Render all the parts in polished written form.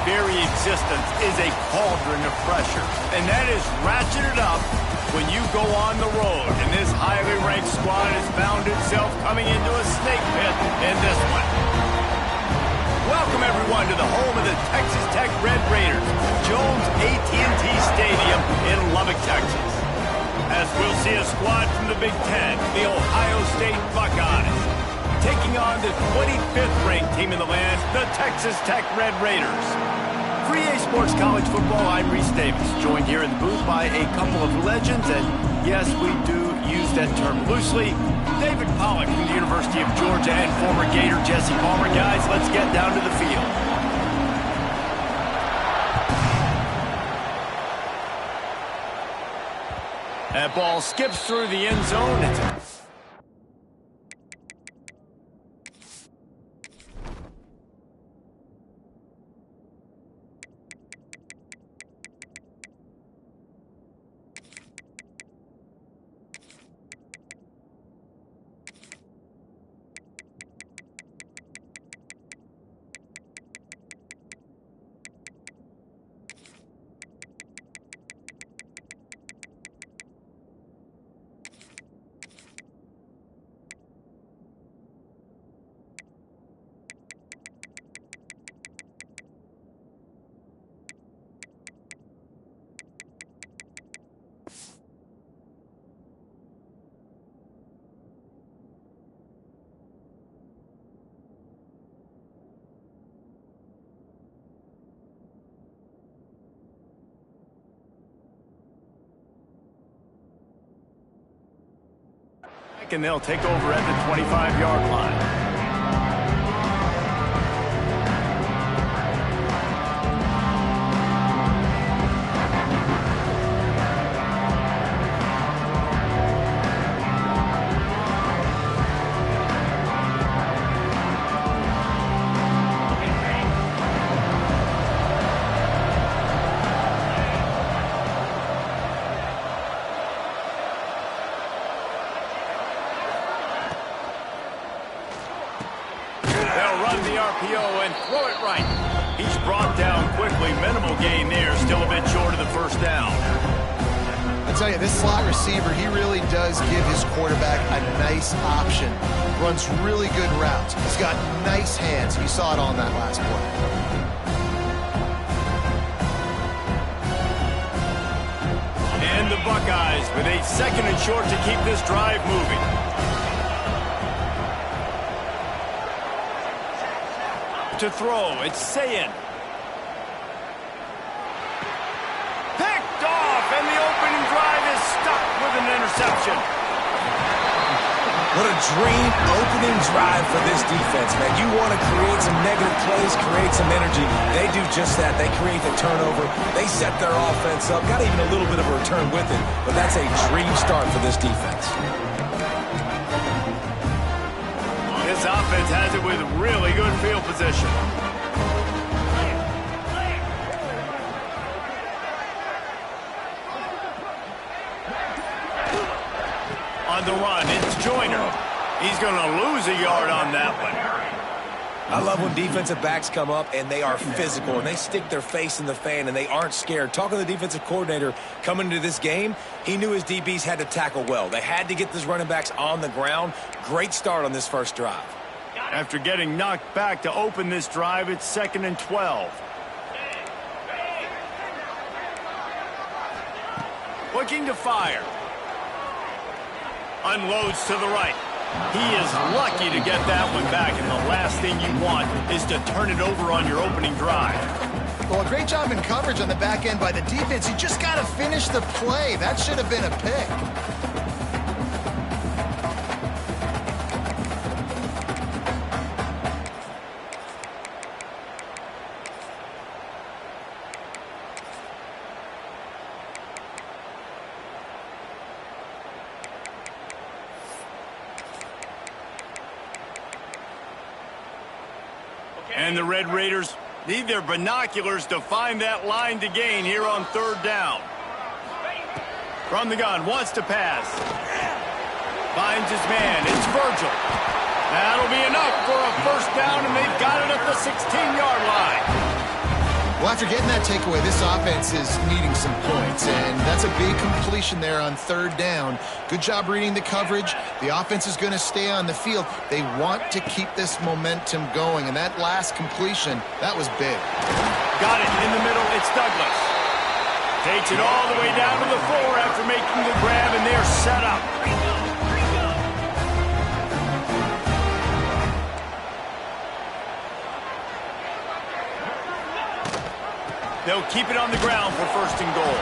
very existence is a cauldron of pressure, and that is ratcheted up when you go on the road. And this highly ranked squad has found itself coming into a snake pit in this one. Welcome, everyone, to the home of the Texas Tech Red Raiders, Jones AT&T Stadium in Lubbock, Texas. As we'll see a squad from the Big Ten, the Ohio State Buckeyes, taking on the 25th ranked team in the land, the Texas Tech Red Raiders. For EA Sports College Football, I'm Reese Davis, joined here in the booth by a couple of legends, and yes, we do use that term loosely. David Pollack from the University of Georgia and former Gator Jesse Palmer. Guys, let's get down to the field. That ball skips through the end zone. And they'll take over at the 25-yard line. And throw it right. He's brought down quickly. Minimal gain there. Still a bit short of the first down. I tell you, this slot receiver, he really does give his quarterback a nice option. Runs really good routes. He's got nice hands. You saw it on that last play. And the Buckeyes with a second and short to keep this drive moving. To throw, it's Sayin. Picked off, and the opening drive is stuck with an interception. What a dream opening drive for this defense, man. You want to create some negative plays, create some energy. They do just that. They create the turnover. They set their offense up. Got even a little bit of a return with it, but that's a dream start for this defense. This offense has it with really good field position. On the run, it's Joyner. He's going to lose a yard on that one. I love when defensive backs come up and they are physical and they stick their face in the fan and they aren't scared. Talking to the defensive coordinator coming into this game, he knew his DBs had to tackle well. They had to get these running backs on the ground. Great start on this first drive. After getting knocked back to open this drive, it's 2nd and 12. Looking to fire. Unloads to the right. He is lucky to get that one back, and the last thing you want is to turn it over on your opening drive. Well, a great job in coverage on the back end by the defense. You just got to finish the play. That should have been a pick. And the Red Raiders need their binoculars to find that line to gain here on 3rd down. From the gun, wants to pass. Finds his man, it's Virgil. That'll be enough for a first down, and they've got it at the 16-yard line. Well, after getting that takeaway, this offense is needing some points, and that's a big completion there on third down. Good job reading the coverage. The offense is going to stay on the field. They want to keep this momentum going, and that last completion, that was big. Got it in the middle. It's Douglas. Takes it all the way down to the floor after making the grab, and they're set up. They'll keep it on the ground for first and goal.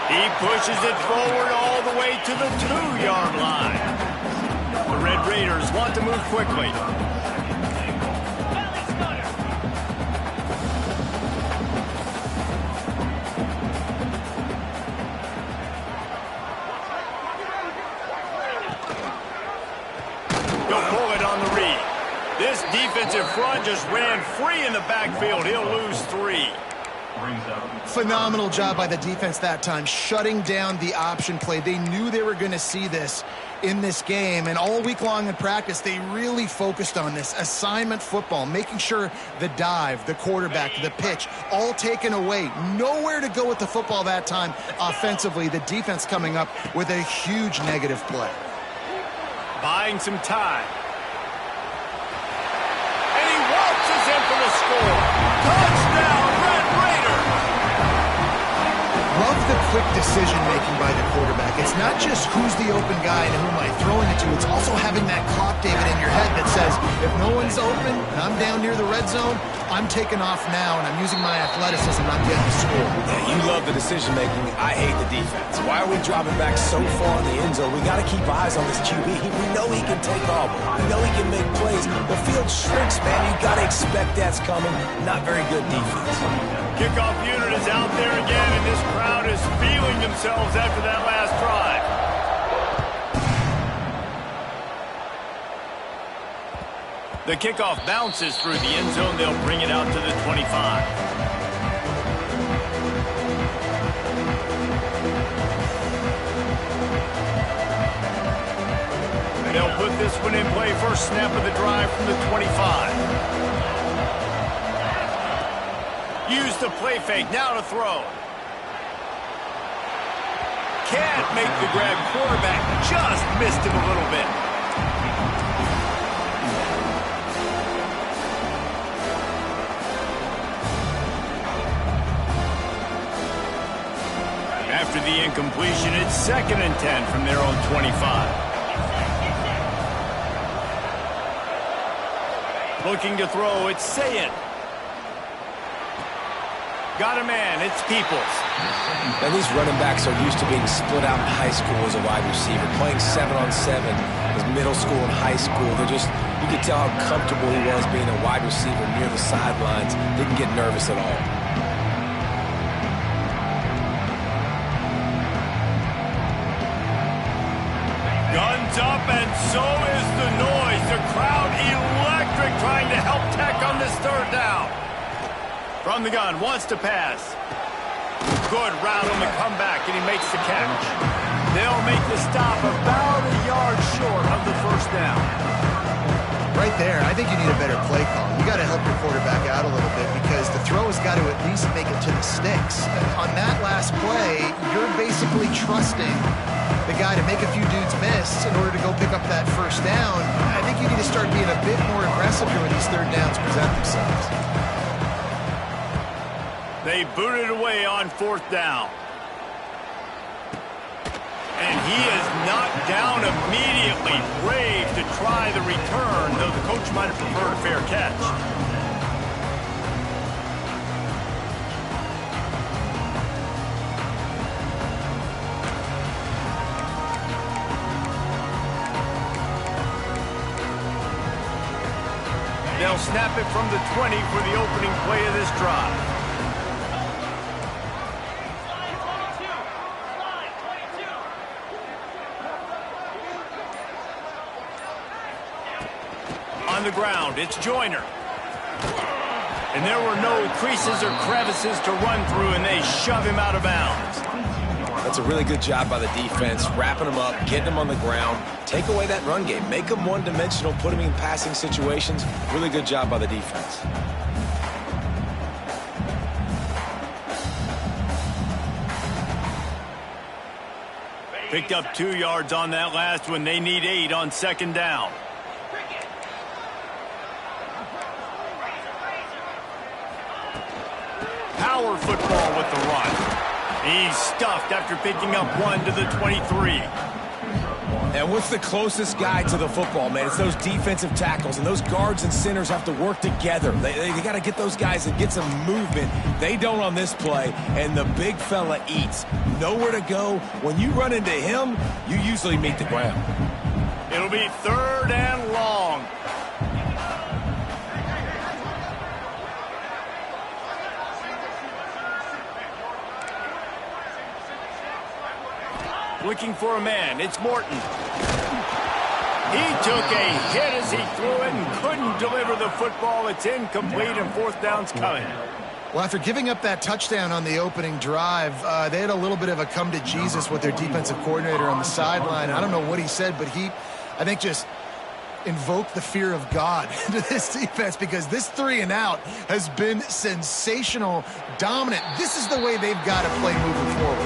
He pushes it forward all the way to the 2-yard line. The Red Raiders want to move quickly. He'll pull it on the read. This defensive front just ran free in the backfield. He'll lose 3. Phenomenal job by the defense that time, shutting down the option play. They knew they were going to see this in this game, and all week long in practice, they really focused on this assignment football, making sure the dive, the quarterback, the pitch, all taken away. Nowhere to go with the football that time offensively. The defense coming up with a huge negative play. Buying some time. And he waltzes in for the score. Touchdown, Red Raiders! Love the quick decision-making by the quarterback. It's not just who's the open guy and who am I throwing it to. It's also having that clock, David, in your head that says, if no one's open and I'm down near the red zone, I'm taking off now, and I'm using my athleticism, and I'm getting the score. Yeah, you love the decision-making. I hate the defense. Why are we dropping back so far in the end zone? We got to keep eyes on this QB. We know he can take off. We know he can make plays. The field shrinks, man. You got to expect that's coming. Not very good defense. Kickoff unit is out there again, and this crowd is feeling themselves after that last drive. The kickoff bounces through the end zone. They'll bring it out to the 25. And they'll put this one in play. First snap of the drive from the 25. Use the play fake. Now to throw. Can't make the grab. Quarterback just missed him a little bit. After the incompletion, it's 2nd and 10 from their own 25. Looking to throw, it's Sayin. Got a man, it's Peoples. Now, these running backs are used to being split out in high school as a wide receiver, playing 7-on-7 as middle school and high school. You could tell how comfortable he was being a wide receiver near the sidelines. Didn't get nervous at all. Guns up, and so is the noise. The crowd electric, trying to help Tech on this third down. From the gun, wants to pass. Good route on the comeback, and he makes the catch. They'll make the stop about a yard short of the first down. Right there, I think you need a better play call. You got to help your quarterback out a little bit because the throw has got to at least make it to the sticks. On that last play, you're basically trusting the guy to make a few dudes miss in order to go pick up that first down. I think you need to start being a bit more aggressive here when these third downs present themselves. They boot it away on 4th down. And he is knocked down immediately. Brave to try the return, though the coach might have preferred a fair catch. They'll snap it from the 20 for the opening play of this drive. On the ground, it's Joyner. And there were no creases or crevices to run through, and they shove him out of bounds. That's a really good job by the defense, wrapping him up, getting him on the ground. Take away that run game. Make him one-dimensional, put him in passing situations. Really good job by the defense. Picked up 2 yards on that last one. They need 8 on second down. Power football with the run. He's stuffed after picking up 1 to the 23. And what's the closest guy to the football, man? It's those defensive tackles, and those guards and centers have to work together. They got to get those guys and get some movement. They don't on this play, and the big fella eats. Nowhere to go. When you run into him, you usually meet the ground. It'll be 3rd and long. Looking for a man. It's Morton. He took a hit as he threw it and couldn't deliver the football. It's incomplete, and 4th down's coming. Well, after giving up that touchdown on the opening drive, they had a little bit of a come to Jesus with their defensive coordinator on the sideline. I don't know what he said, but he, I think, just invoked the fear of God into this defense, because this 3 and out has been sensational, dominant. This is the way they've got to play moving forward.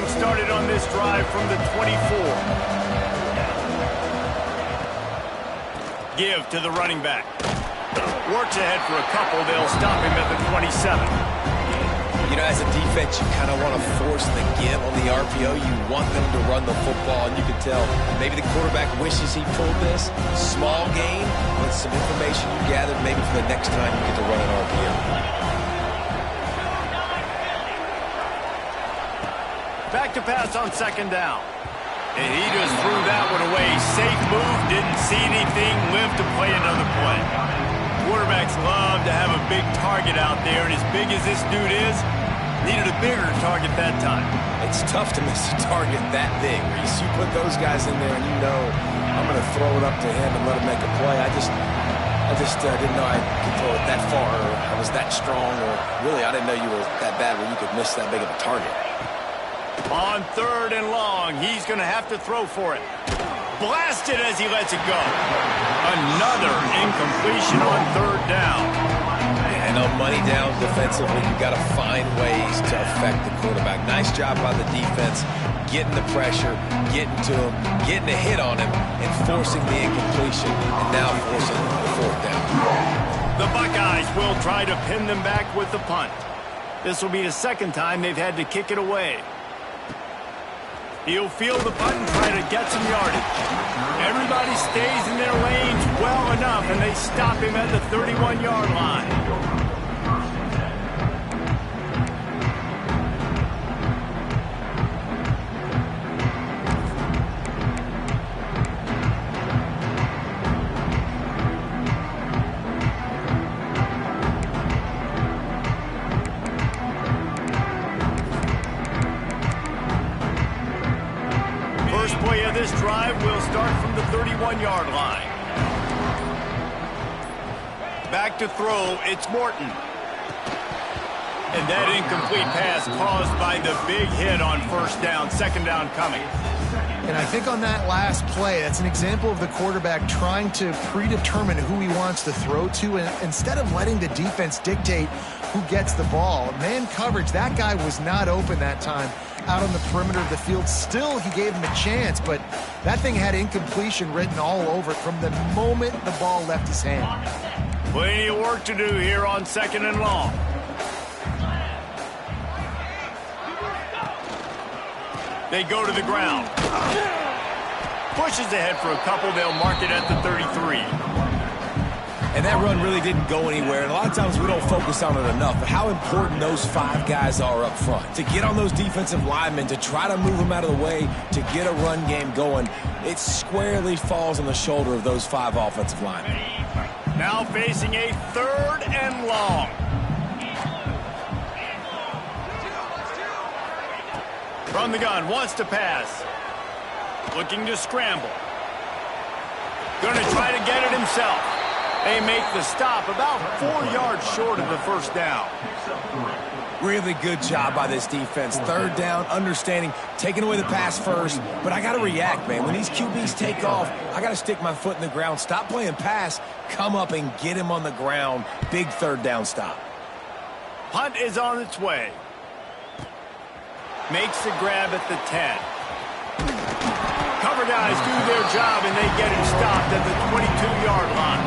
Started on this drive from the 24. Give to the running back. Works ahead for a couple. They'll stop him at the 27. You know, as a defense, you kind of want to force the give on the RPO. You want them to run the football, and you can tell maybe the quarterback wishes he pulled this. Small gain, but some information you gathered maybe for the next time you get to run an RPO. Back to pass on second down. And he just threw that one away. Safe move, didn't see anything, lived to play another play. Quarterbacks love to have a big target out there, and as big as this dude is, needed a bigger target that time. It's tough to miss a target that big, Reese. You put those guys in there and you know I'm going to throw it up to him and let him make a play. I just didn't know I could throw it that far, or I was that strong, or really I didn't know you were that bad where you could miss that big of a target. On 3rd and long, he's going to have to throw for it. Blasted as he lets it go. Another incompletion on 3rd down. And on money down defensively, you've got to find ways to affect the quarterback. Nice job by the defense, getting the pressure, getting to him, getting a hit on him, and forcing the incompletion, and now forcing the 4th down. The Buckeyes will try to pin them back with the punt. This will be the 2nd time they've had to kick it away. He'll field the punt and try to get some yardage. Everybody stays in their lanes well enough, and they stop him at the 31-yard line. This drive will start from the 31-yard line. Back to throw, it's Morton. And that incomplete pass caused by the big hit on 1st down, 2nd down coming. And I think on that last play, that's an example of the quarterback trying to predetermine who he wants to throw to, and instead of letting the defense dictate who gets the ball. Man coverage, that guy was not open that time out on the perimeter of the field. Still, he gave him a chance, but that thing had incompletion written all over it from the moment the ball left his hand. Plenty of work to do here on 2nd and long. They go to the ground. Pushes ahead for a couple. They'll mark it at the 33. And that run really didn't go anywhere. And a lot of times we don't focus on it enough. But how important those 5 guys are up front. To get on those defensive linemen, to try to move them out of the way, to get a run game going, it squarely falls on the shoulder of those 5 offensive linemen. Now facing a 3rd and long. From the gun, wants to pass. Looking to scramble. Going to try to get it himself. They make the stop about 4 yards short of the 1st down. Really good job by this defense. Third down, understanding, taking away the pass first. But I got to react, man. When these QBs take off, I got to stick my foot in the ground. Stop playing pass. Come up and get him on the ground. Big third down stop. Punt is on its way. Makes the grab at the 10. Cover guys do their job, and they get him stopped at the 22-yard line.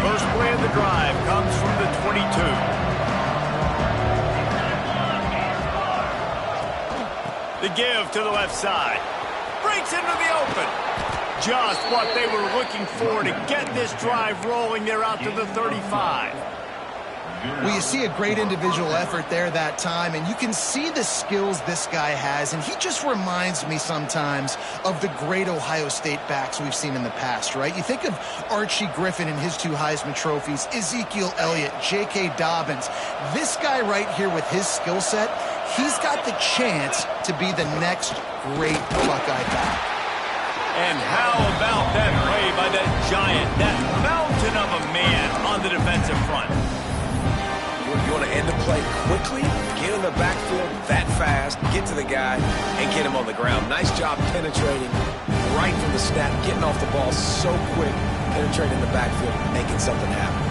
First play of the drive comes from the 22. The give to the left side. Breaks into the open. Just what they were looking for to get this drive rolling. They're out to the 35. Well, you see a great individual effort there that time, and you can see the skills this guy has, and he just reminds me sometimes of the great Ohio State backs we've seen in the past, right? You think of Archie Griffin and his 2 Heisman trophies, Ezekiel Elliott, J.K. Dobbins. This guy right here with his skill set, he's got the chance to be the next great Buckeye back. And how about that play by that giant, that mountain of a man on the defensive front? You want to end the play quickly, get in the backfield that fast, get to the guy, and get him on the ground. Nice job penetrating right from the snap, getting off the ball so quick, penetrating the backfield, making something happen.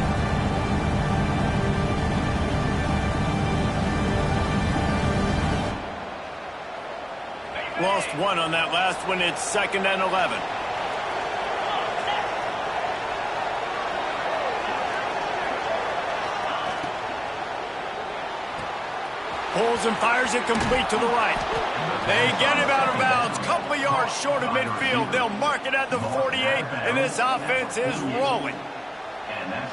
Lost one on that last one. It's 2nd and 11. Pulls and fires it complete to the right. They get him out of bounds. Couple of yards short of midfield. They'll mark it at the 48, and this offense is rolling.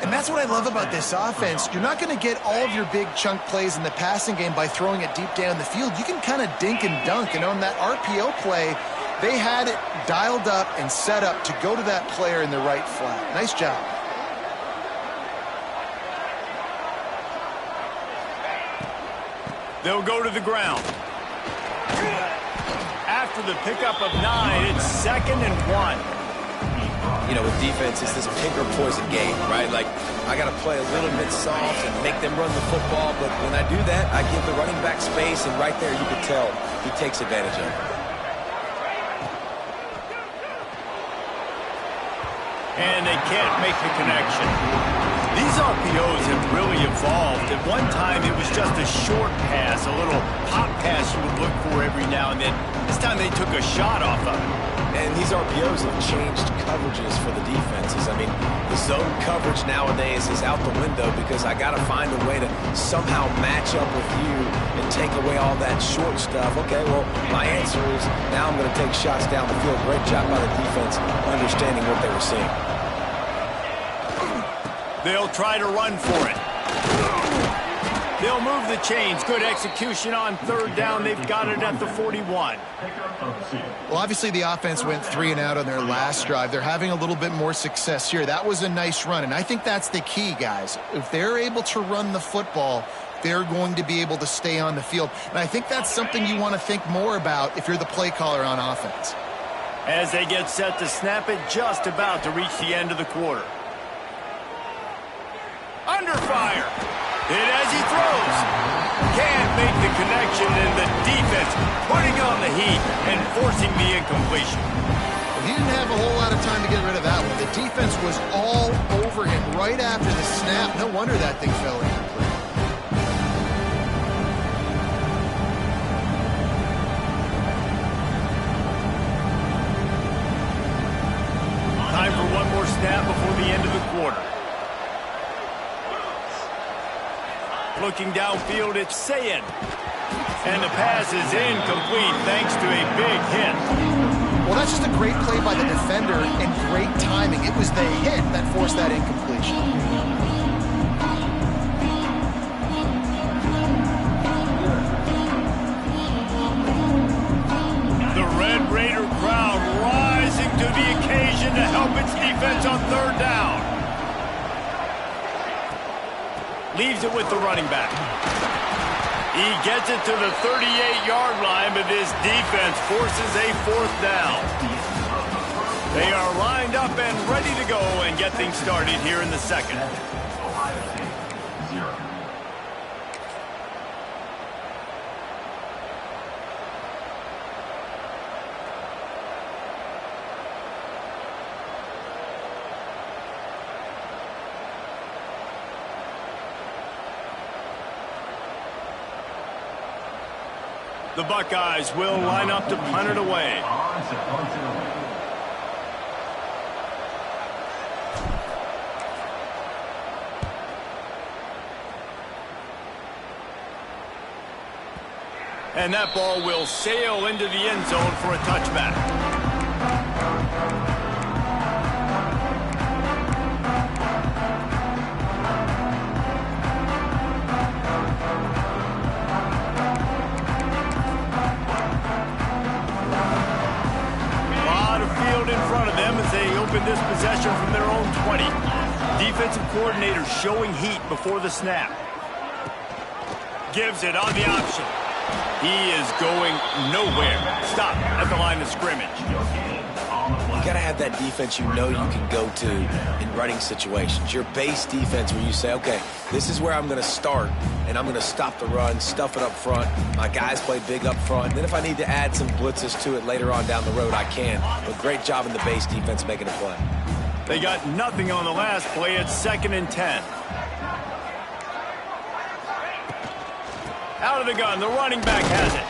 And that's what I love about this offense. You're not going to get all of your big chunk plays in the passing game by throwing it deep down the field. You can kind of dink and dunk. And on that RPO play, they had it dialed up and set up to go to that player in the right flat. Nice job. They'll go to the ground. After the pickup of 9, it's 2nd and 1. You know, with defense, it's this pink or poison game, right? Like, I got to play a little bit soft and make them run the football, but when I do that, I give the running back space, and right there you can tell he takes advantage of it. And they can't make the connection. These RPOs have really evolved. At one time, it was just a short pass, a little pop pass you would look for every now and then. This time they took a shot off of it. And these RPOs have changed coverages for the defenses. I mean, the zone coverage nowadays is out the window because I got to find a way to somehow match up with you and take away all that short stuff. Okay, well, my answer is now I'm going to take shots down the field. Great job by the defense understanding what they were seeing. They'll try to run for it. They'll move the chains. Good execution on 3rd down. They've got it at the 41. Well, obviously the offense went 3 and out on their last drive. They're having a little bit more success here. That was a nice run, and I think that's the key, guys. If they're able to run the football, they're going to be able to stay on the field. And I think that's something you want to think more about if you're the play caller on offense. As they get set to snap it, just about to reach the end of the quarter. Under fire. Hit as he throws. Can't make the connection, and the defense putting on the heat and forcing the incompletion. Well, he didn't have a whole lot of time to get rid of that one. The defense was all over him right after the snap. No wonder that thing fell incomplete. Time for one more snap before the end of the quarter. Looking downfield, it's Sayin. And the pass is incomplete thanks to a big hit. Well, that's just a great play by the defender and great timing. It was the hit that forced that incompletion. The Red Raider crowd rising to the occasion to help its defense on 3rd down. Leaves it with the running back. He gets it to the 38-yard line, but this defense forces a 4th down. They are lined up and ready to go and get things started here in the second. Ohio State, 0. The Buckeyes will line up to punt it away. And that ball will sail into the end zone for a touchback. A lot of field in front of them as they open this possession from their own 20. Defensive coordinator showing heat before the snap. Gives it on the option. He is going nowhere. Stop at the line of scrimmage. You got to have that defense you know you can go to in running situations. Your base defense where you say, okay, this is where I'm going to start, and I'm going to stop the run, stuff it up front. My guys play big up front. Then if I need to add some blitzes to it later on down the road, I can. But great job in the base defense making a play. They got nothing on the last play. It's 2nd and 10. Out of the gun, the running back has it.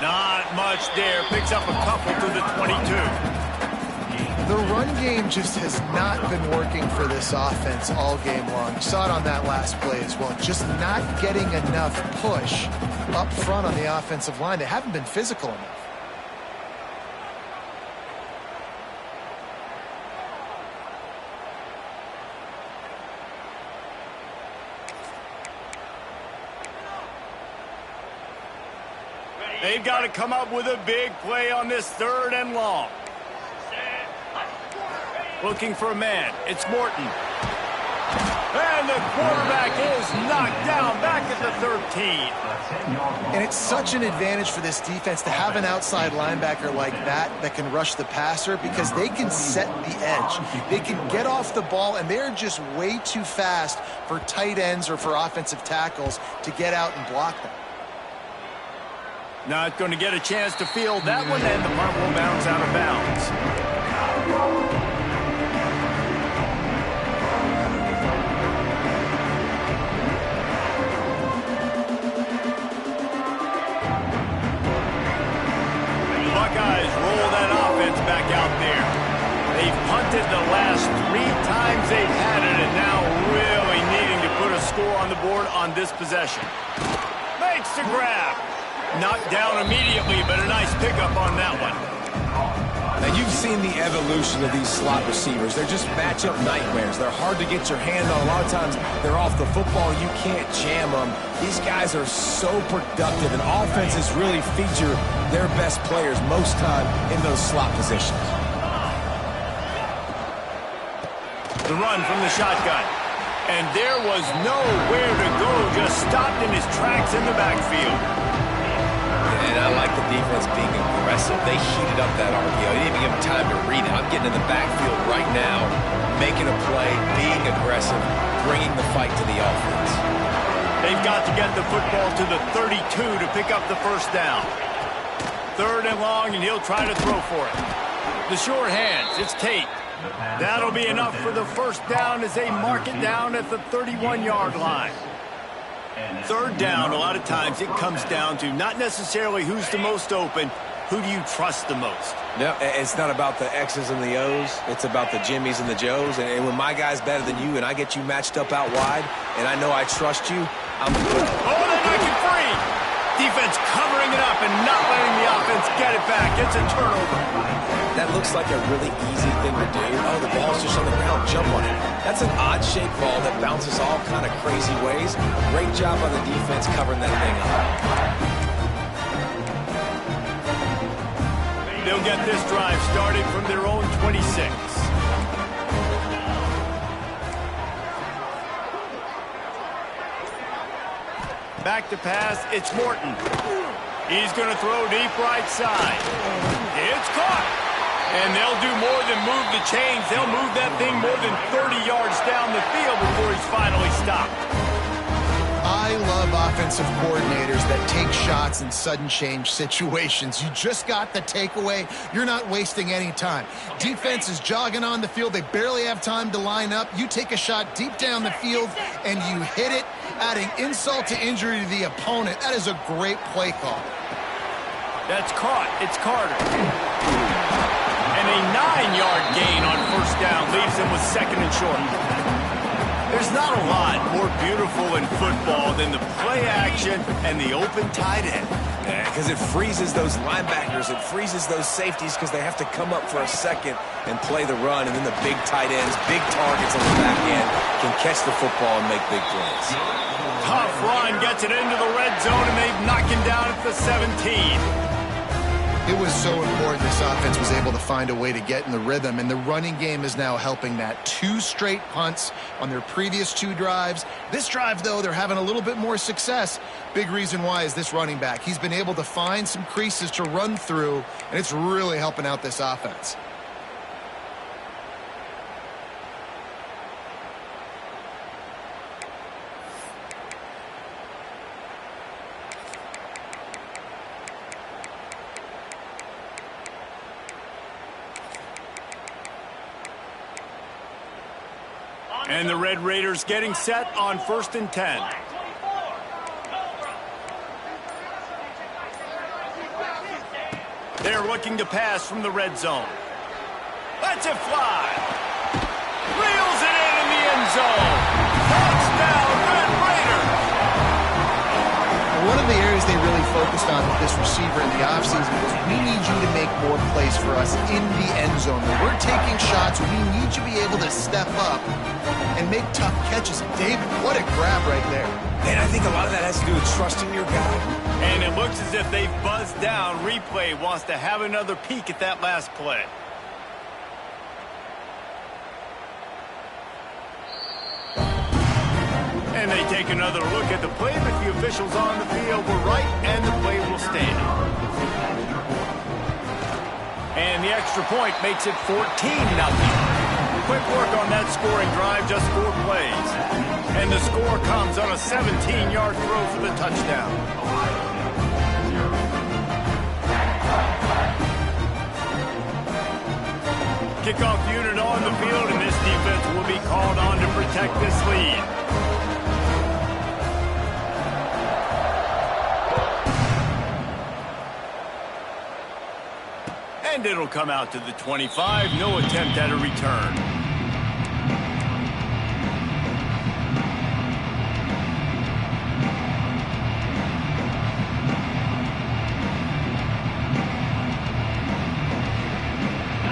Not much there. Picks up a couple to the 22. The run game just has not been working for this offense all game long. You saw it on that last play as well. Just not getting enough push up front on the offensive line. They haven't been physical enough. They've got to come up with a big play on this 3rd and long. Looking for a man. It's Morton. And the quarterback is knocked down back at the 13. And it's such an advantage for this defense to have an outside linebacker like that can rush the passer because they can set the edge. They can get off the ball, and they're just way too fast for tight ends or for offensive tackles to get out and block them. Not going to get a chance to field that one, and the punt will bounce out of bounds. Buckeyes roll that offense back out there. They've punted the last 3 times they've had it, and now really needing to put a score on the board on this possession. Makes the grab. Knocked down immediately, but a nice pickup on that one. Now, you've seen the evolution of these slot receivers. They're just matchup nightmares. They're hard to get your hand on. A lot of times, they're off the football. You can't jam them. These guys are so productive, and offenses really feature their best players most time in those slot positions. The run from the shotgun. And there was nowhere to go. Just stopped in his tracks in the backfield. And I like the defense being aggressive. They heated up that RPO. They didn't even give him time to read it. I'm getting in the backfield right now, making a play, being aggressive, bringing the fight to the offense. They've got to get the football to the 32 to pick up the 1st down. 3rd and long, and he'll try to throw for it. The short hands, it's Tate. That'll be enough for the 1st down as they mark it down at the 31-yard line. 3rd down, a lot of times it comes down to not necessarily who's the most open, who do you trust the most? No, it's not about the X's and the O's. It's about the Jimmies and the Joes. And when my guy's better than you and I get you matched up out wide and I know I trust you, I'm good. Oh, they make it free! Defense covering it up and not letting the offense get it back. It's a turnover. That looks like a really easy thing to do. Oh, the ball's just on the ground. Jump on it. That's an odd-shaped ball that bounces all kind of crazy ways. Great job on the defense covering that thing up. They'll get this drive started from their own 26. Back to pass, it's Morton. He's going to throw deep right side. It's caught. And they'll do more than move the chains. They'll move that thing more than 30 yards down the field before he's finally stopped. I love offensive coordinators that take shots in sudden change situations. You just got the takeaway. You're not wasting any time. Defense is jogging on the field. They barely have time to line up. You take a shot deep down the field, and you hit it, adding insult to injury to the opponent. That is a great play call. That's caught. It's Carter. And a 9-yard gain on first down leaves him with second and short. There's not a lot more beautiful in football than the play action and the open tight end. Because it freezes those linebackers. It freezes those safeties because they have to come up for a second and play the run. And then the big tight ends, big targets on the back end can catch the football and make big plays. Tough run, gets it into the red zone, and they knock him down at the 17. It was so important this offense was able to find a way to get in the rhythm, and the running game is now helping that. 2 straight punts on their previous 2 drives. This drive, though, they're having a little bit more success. Big reason why is this running back. He's been able to find some creases to run through, and it's really helping out this offense. And the Red Raiders getting set on 1st and 10. They're looking to pass from the red zone. Lets it fly. Reels it in the end zone. Touchdown, Red Raiders. One of the areas they really focused on with this receiver in the offseason was we need you to make more plays for us in the end zone. When we're taking shots, we need you to be able to step up and make tough catches. David, what a grab right there. And I think a lot of that has to do with trusting your guy. And it looks as if they've buzzed down. Replay wants to have another peek at that last play. And they take another look at the play, but the officials on the field were right, and the play will stand. And the extra point makes it 14-0. Quick work on that scoring drive, just 4 plays. And the score comes on a 17-yard throw for the touchdown. Kickoff unit on the field, and this defense will be called on to protect this lead. And it'll come out to the 25. No attempt at a return.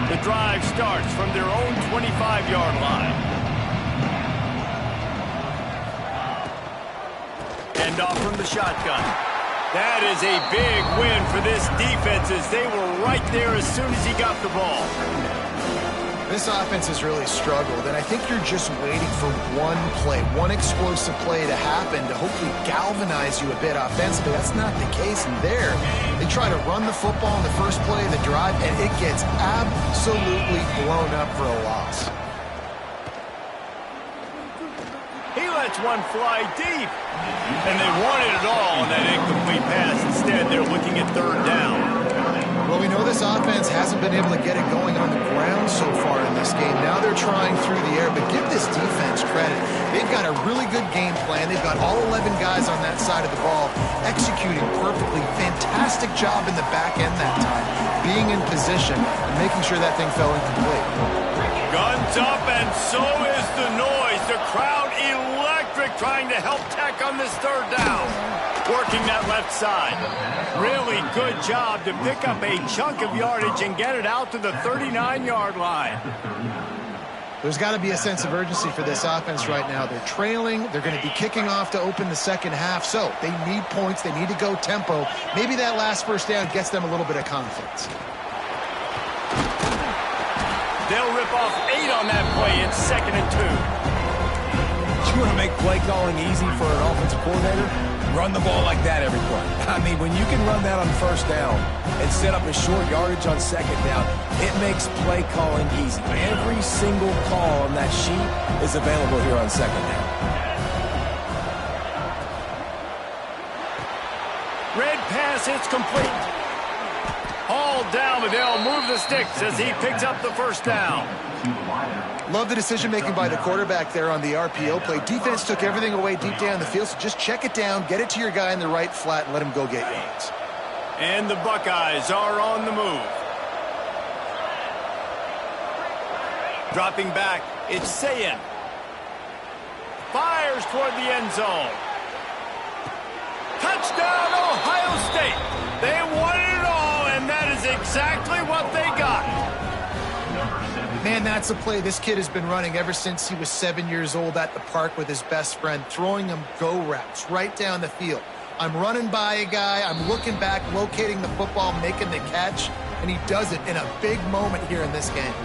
The drive starts from their own 25-yard line. End off from the shotgun. That is a big win for this defense as they were right there as soon as he got the ball. This offense has really struggled, and I think you're just waiting for one play, one explosive play to happen to hopefully galvanize you a bit offensively. That's not the case in there. They try to run the football in the first play of the drive, and it gets absolutely blown up for a loss. He lets one fly deep. And they wanted it all on that incomplete pass. Instead, they're looking at 3rd down. Well, we know this offense hasn't been able to get it going on the ground so far in this game. Now they're trying through the air, but give this defense credit. They've got a really good game plan. They've got all 11 guys on that side of the ball executing perfectly. Fantastic job in the back end that time, being in position and making sure that thing fell incomplete. Guns up, and so is the noise. The crowd electric, trying to help Tech on this 3rd down. Working that left side. Really good job to pick up a chunk of yardage and get it out to the 39-yard line. There's got to be a sense of urgency for this offense right now. They're trailing. They're going to be kicking off to open the second half. So they need points. They need to go tempo. Maybe that last first down gets them a little bit of confidence. They'll rip off 8 on that play. It's 2nd and 2. You want to make play calling easy for an offensive coordinator? Run the ball like that every play. I mean, when you can run that on first down and set up a short yardage on second down, it makes play calling easy. Every single call on that sheet is available here on second down. Red pass, it's complete. Hauled down, but they'll move the sticks as he picks up the first down. Love the decision-making by the quarterback there on the RPO play. Defense took everything away deep down the field, so just check it down, get it to your guy in the right flat, and let him go get yards. And the Buckeyes are on the move. Dropping back, it's Sayin. Fires toward the end zone. Touchdown, Ohio State. They wanted it all, and that is exactly what they got. Man, that's a play this kid has been running ever since he was 7 years old at the park with his best friend, throwing him go routes right down the field. I'm running by a guy, I'm looking back, locating the football, making the catch, and he does it in a big moment here in this game.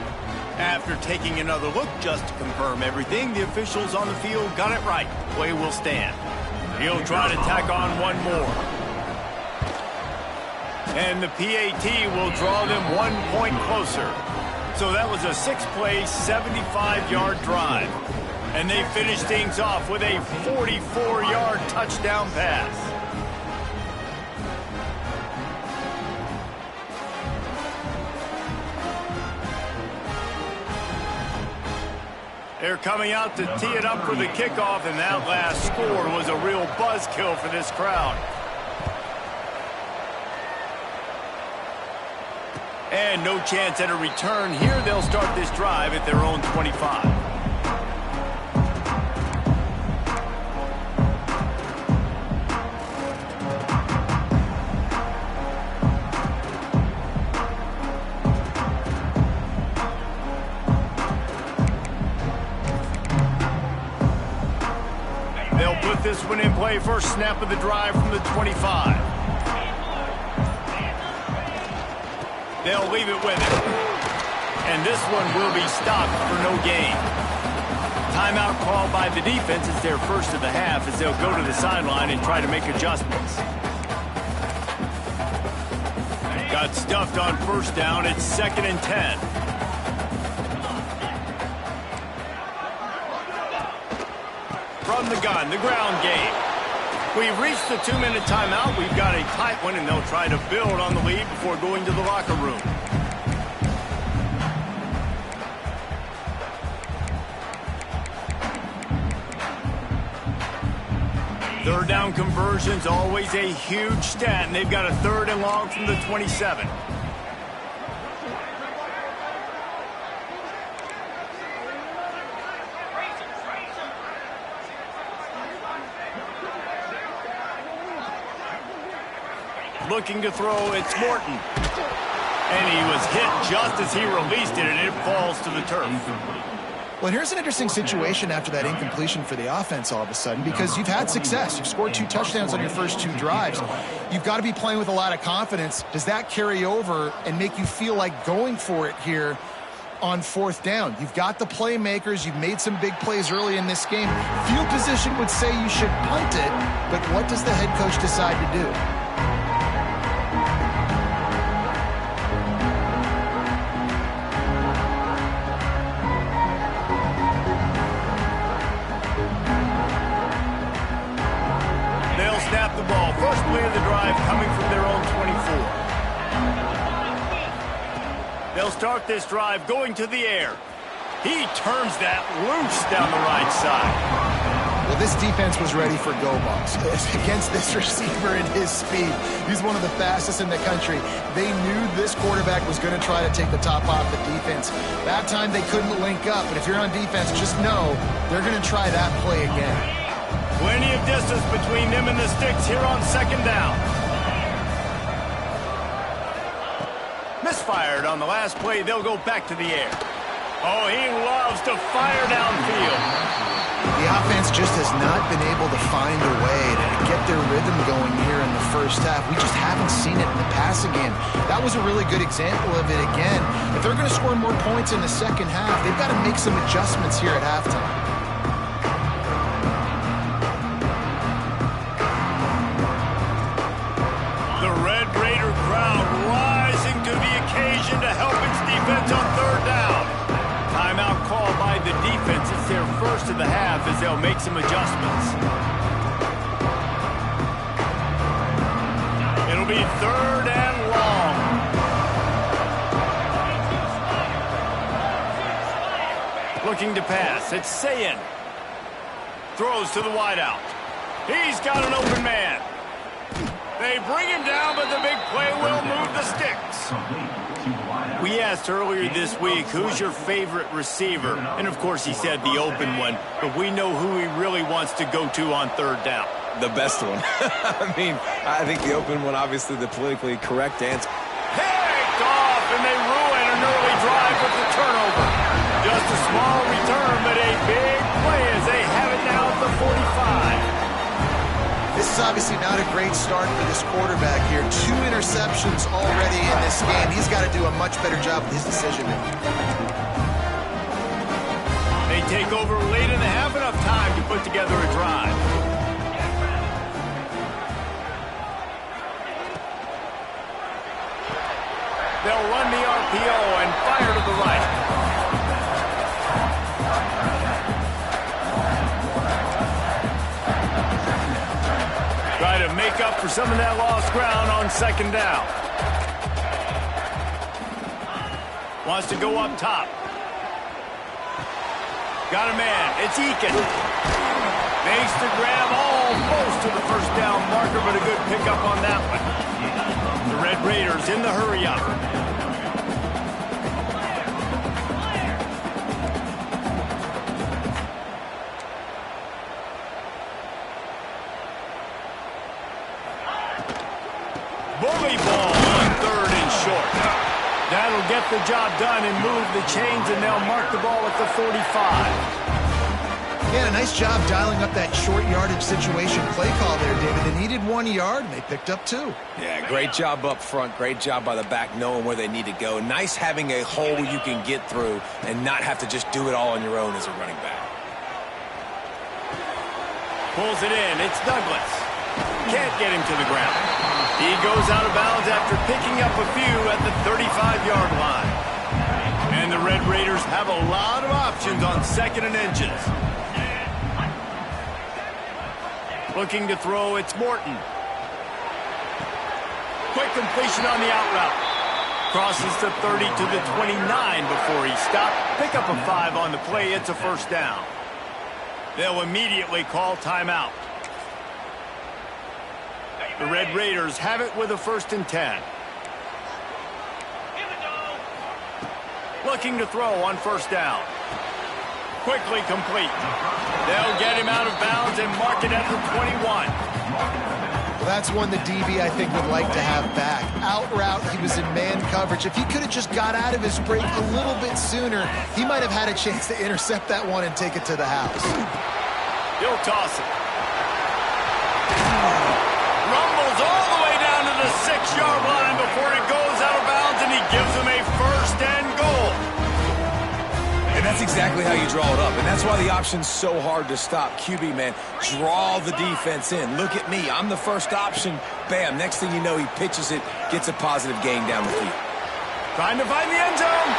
After taking another look just to confirm everything, the officials on the field got it right. Play will stand. He'll try to tack on one more. And the PAT will draw them 1 point closer. So that was a 6-play, 75-yard drive. And they finished things off with a 44-yard touchdown pass. They're coming out to tee it up for the kickoff, and that last score was a real buzzkill for this crowd. And no chance at a return here. They'll start this drive at their own 25. They'll put this one in play. First snap of the drive from the 25. They'll leave it with it. And this one will be stopped for no gain. Timeout called by the defense. It's their first of the half as they'll go to the sideline and try to make adjustments. Got stuffed on first down. It's 2nd and 10. From the gun, the ground game. We've reached the 2-minute timeout. We've got a tight one, and they'll try to build on the lead before going to the locker room. Third down conversions, always a huge stat, and they've got a 3rd and long from the 27. Looking to throw, it's Morton. And he was hit just as he released it, and it falls to the turf. Well, here's an interesting situation after that incompletion for the offense all of a sudden, because you've had success. You've scored 2 touchdowns on your first 2 drives. You've got to be playing with a lot of confidence. Does that carry over and make you feel like going for it here on 4th down? You've got the playmakers. You've made some big plays early in this game. Field position would say you should punt it, but what does the head coach decide to do? Snap the ball. First play of the drive coming from their own 24. They'll start this drive going to the air. He turns that loose down the right side. Well, this defense was ready for go balls against this receiver and his speed. He's one of the fastest in the country. They knew this quarterback was going to try to take the top off the defense. That time they couldn't link up, but if you're on defense, just know they're going to try that play again. Plenty of distance between them and the sticks here on 2nd down. Misfired on the last play. They'll go back to the air. Oh, he loves to fire downfield. The offense just has not been able to find a way to get their rhythm going here in the first half. We just haven't seen it in the passing game. That was a really good example of it again. If they're going to score more points in the second half, they've got to make some adjustments here at halftime. entire crowd rising to the occasion to help its defense on third down. Timeout called by the defense. It's their first of the half as they'll make some adjustments. It'll be third and long. Looking to pass. It's Sayin. Throws to the wideout. He's got an open man. They bring him down, but the big play will move the sticks. We asked earlier this week, who's your favorite receiver? And, of course, he said the open one, but we know who he really wants to go to on third down. The best one. I mean, I think the open one, obviously the politically correct answer. Picked off, and they ruin an early drive with the turnover. Just a small return, but a big play as they have it now at the 45. This is obviously not a great start for this quarterback here. 2 interceptions already in this game. He's got to do a much better job with his decision-making. They take over late in the half, enough time to put together a drive. They'll run the RPO and fire to the right. Try to make up for some of that lost ground on second down. Wants to go up top. Got a man. It's Eakin. Makes the grab almost to the first down marker, but a good pickup on that one. The Red Raiders in the hurry-up. Bully ball on third and short. That'll get the job done and move the chains, and they'll mark the ball at the 45. Yeah, a nice job dialing up that short yardage situation play call there, David. They needed 1 yard, and they picked up 2. Yeah, great job up front. Great job by the back knowing where they need to go. Nice having a hole you can get through and not have to just do it all on your own as a running back. Pulls it in. It's Douglas. Can't get him to the ground. He goes out of bounds after picking up a few at the 35-yard line. And the Red Raiders have a lot of options on second and inches. Looking to throw, it's Morton. Quick completion on the out route. Crosses the 30 to the 29 before he stopped. Pick up a 5 on the play. It's a first down. They'll immediately call timeout. The Red Raiders have it with a 1st and 10. Looking to throw on first down. Quickly complete. They'll get him out of bounds and mark it at the 21. Well, that's one the DB, I think, would like to have back. Out route, he was in man coverage. If he could have just got out of his break a little bit sooner, he might have had a chance to intercept that one and take it to the house. He'll toss it. Rumbles all the way down to the 6-yard line before it goes out of bounds, and he gives him a 1st and goal. And that's exactly how you draw it up. And that's why the option's so hard to stop. QB, man, draw the defense in. Look at me. I'm the first option. Bam. Next thing you know, he pitches it, gets a positive gain down the field. Trying to find the end zone.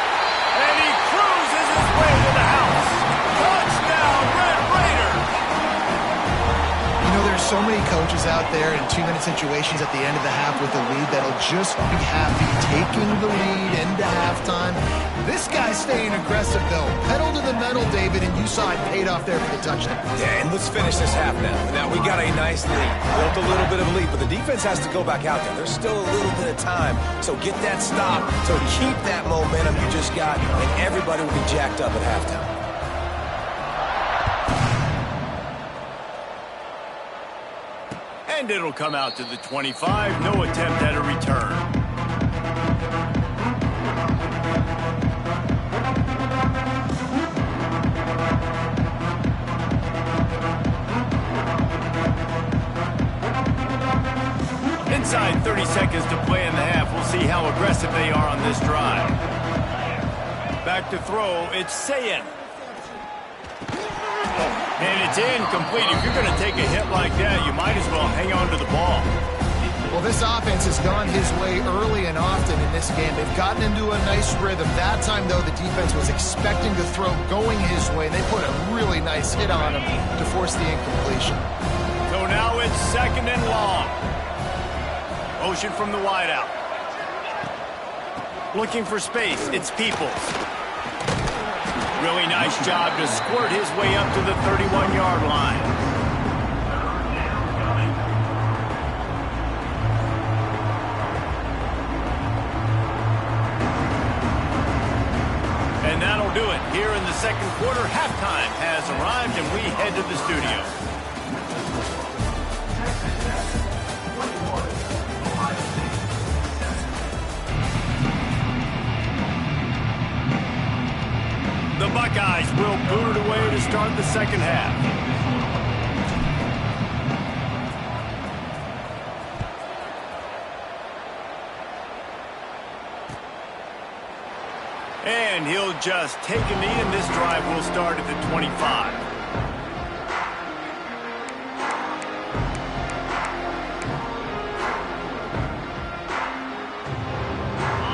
And he cruises his way to the house. Touchdown, Red Raiders. You know, there's so many coaches out there in 2-minute situations at the end of the half with a lead that'll just be happy taking the lead into halftime. This guy's staying aggressive, though. Pedal to the metal, David, and you saw it paid off there for the touchdown. Yeah, and let's finish this half now. Now, we got a nice lead. Built a little bit of a lead, but the defense has to go back out there. There's still a little bit of time. So get that stop. So keep that momentum you just got, and everybody will be jacked up at halftime. And it'll come out to the 25. No attempt at a return. Inside 30 seconds to play in the half. We'll see how aggressive they are on this drive. Back to throw. It's Sayin. And it's incomplete. If you're going to take a hit like that, you might as well hang on to the ball. Well, this offense has gone his way early and often in this game. They've gotten into a nice rhythm. That time, though, the defense was expecting the throw going his way. They put a really nice hit on him to force the incompletion. So now it's 2nd and long. Motion from the wideout. Looking for space. It's Peoples. Really nice job to squirt his way up to the 31-yard line. And that'll do it. Here in the second quarter, halftime has arrived, and we head to the studio. The Buckeyes will boot it away to start the second half. And he'll just take a knee, and this drive will start at the 25.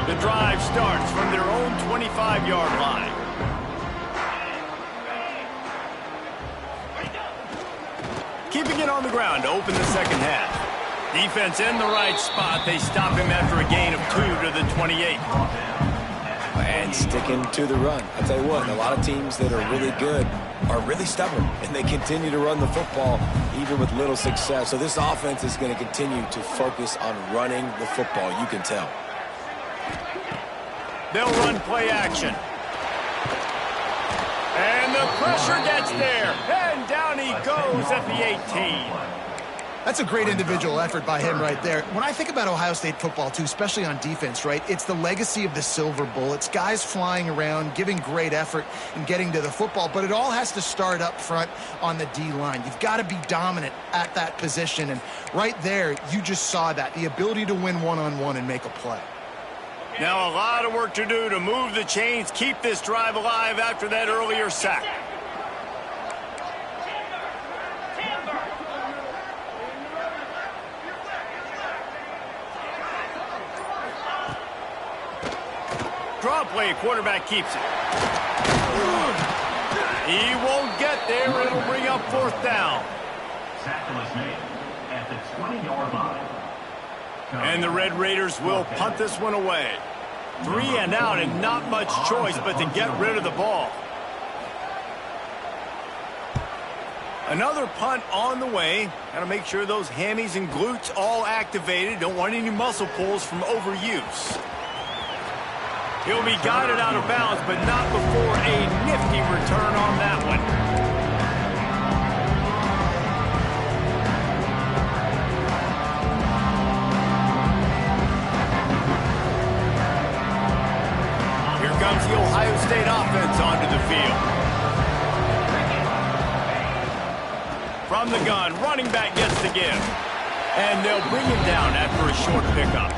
The drive starts from their own 25-yard line. Keeping it on the ground to open the second half. Defense in the right spot. They stop him after a gain of 2 to the 28. And sticking to the run. I'll tell you what, a lot of teams that are really good are really stubborn, and they continue to run the football even with little success. So this offense is going to continue to focus on running the football, you can tell. They'll run play action. And the pressure gets there. And down he goes at the 18. That's a great individual effort by him right there. When I think about Ohio State football, too, especially on defense, right, it's the legacy of the Silver Bowl. It's guys flying around, giving great effort and getting to the football, but it all has to start up front on the D-line. You've got to be dominant at that position, and right there, you just saw that, the ability to win one-on-one and make a play. Now a lot of work to do to move the chains, keep this drive alive after that earlier sack. Draw play, quarterback keeps it. He won't get there. It'll bring up 4th down. Sack was made at the 20-yard line. And the Red Raiders will punt this one away. 3 and out, and not much choice but to get rid of the ball. Another punt on the way. Got to make sure those hammies and glutes all activated. Don't want any muscle pulls from overuse. He'll be guided out of bounds, but not before a nifty return on that one. Here comes the Ohio State offense onto the field. From the gun, running back gets the give. And they'll bring him down after a short pickup.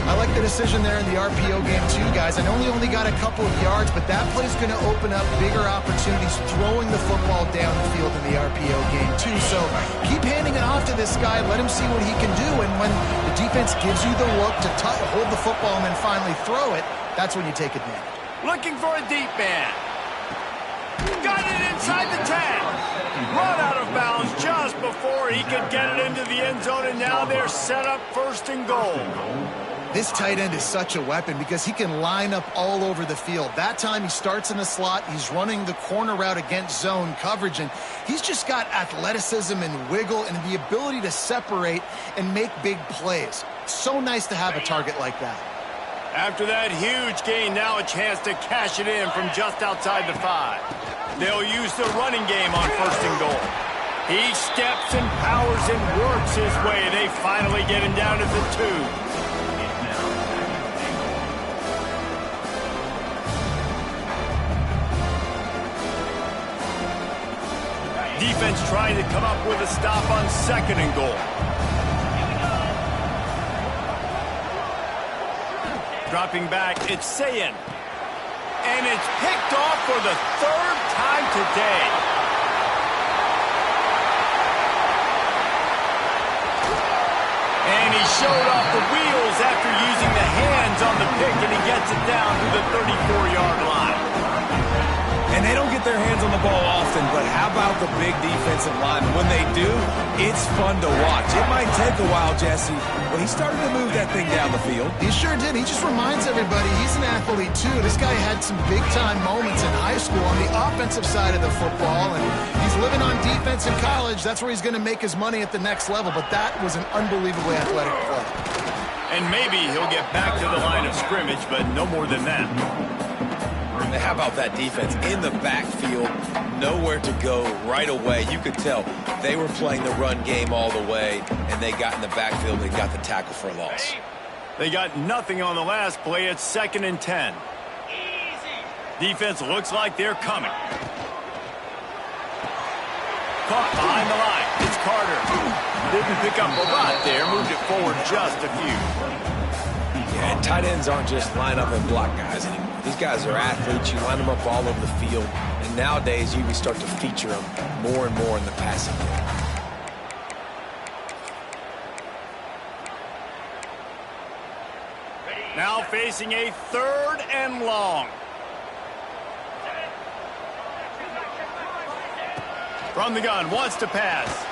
I like the decision there in the RPO game too, guys. I know he only got a couple of yards, but that play's going to open up bigger opportunities throwing the football down the field in the RPO game too. So keep handing it off to this guy. Let him see what he can do. And when the defense gives you the look to hold the football and then finally throw it, that's when you take advantage. Looking for a deep man. Got it inside the 10. Run out of bounds just before he could get it into the end zone, and now they're set up 1st and goal. This tight end is such a weapon because he can line up all over the field. That time he starts in the slot. He's running the corner route against zone coverage, and he's just got athleticism and wiggle and the ability to separate and make big plays. So nice to have a target like that. After that huge gain, now a chance to cash it in from just outside the 5. They'll use the running game on 1st and goal. He steps and powers and works his way. They finally get him down to the 2. Defense trying to come up with a stop on 2nd and goal. Dropping back, it's Sayin. And it's picked off for the 3rd time today. And he showed off the wheels after using the hands on the pick, and he gets it down to the 34-yard line. And they don't get their hands on the ball often, but how about the big defensive line? When they do, it's fun to watch. It might take a while, Jesse, but he started to move that thing down the field. He sure did. He just reminds everybody he's an athlete, too. This guy had some big-time moments in high school on the offensive side of the football, and he's living on defense in college. That's where he's going to make his money at the next level, but that was an unbelievably athletic play. And maybe he'll get back to the line of scrimmage, but no more than that. How about that defense in the backfield, nowhere to go right away. You could tell they were playing the run game all the way, and they got in the backfield and got the tackle for a loss. They got nothing on the last play. It's 2nd and 10. Defense looks like they're coming. Caught behind the line. It's Carter. Didn't pick up a lot there. Moved it forward just a few. Yeah, and tight ends aren't just line up and block guys anymore. These guys are athletes. You line them up all over the field. And nowadays, you can start to feature them more and more in the passing game. Now facing a 3rd and long. From the gun, wants to pass.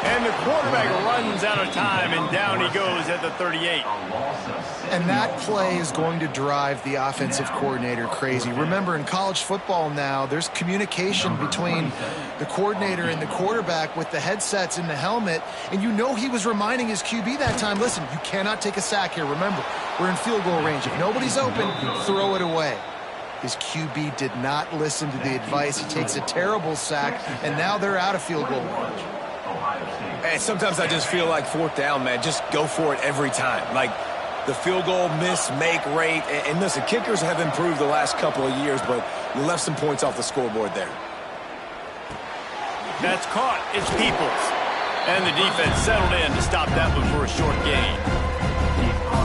And the quarterback runs out of time, and down he goes at the 38. And that play is going to drive the offensive coordinator crazy. Remember, in college football now, there's communication between the coordinator and the quarterback with the headsets in the helmet, and you know he was reminding his QB that time, listen, you cannot take a sack here. Remember, we're in field goal range. If nobody's open, throw it away. His QB did not listen to the advice. He takes a terrible sack, and now they're out of field goal range. And sometimes I just feel like 4th down, man, just go for it every time. Like the field goal miss-make rate. And listen, kickers have improved the last couple of years, but you left some points off the scoreboard there. That's caught. It's Peoples. And the defense settled in to stop that one for a short gain.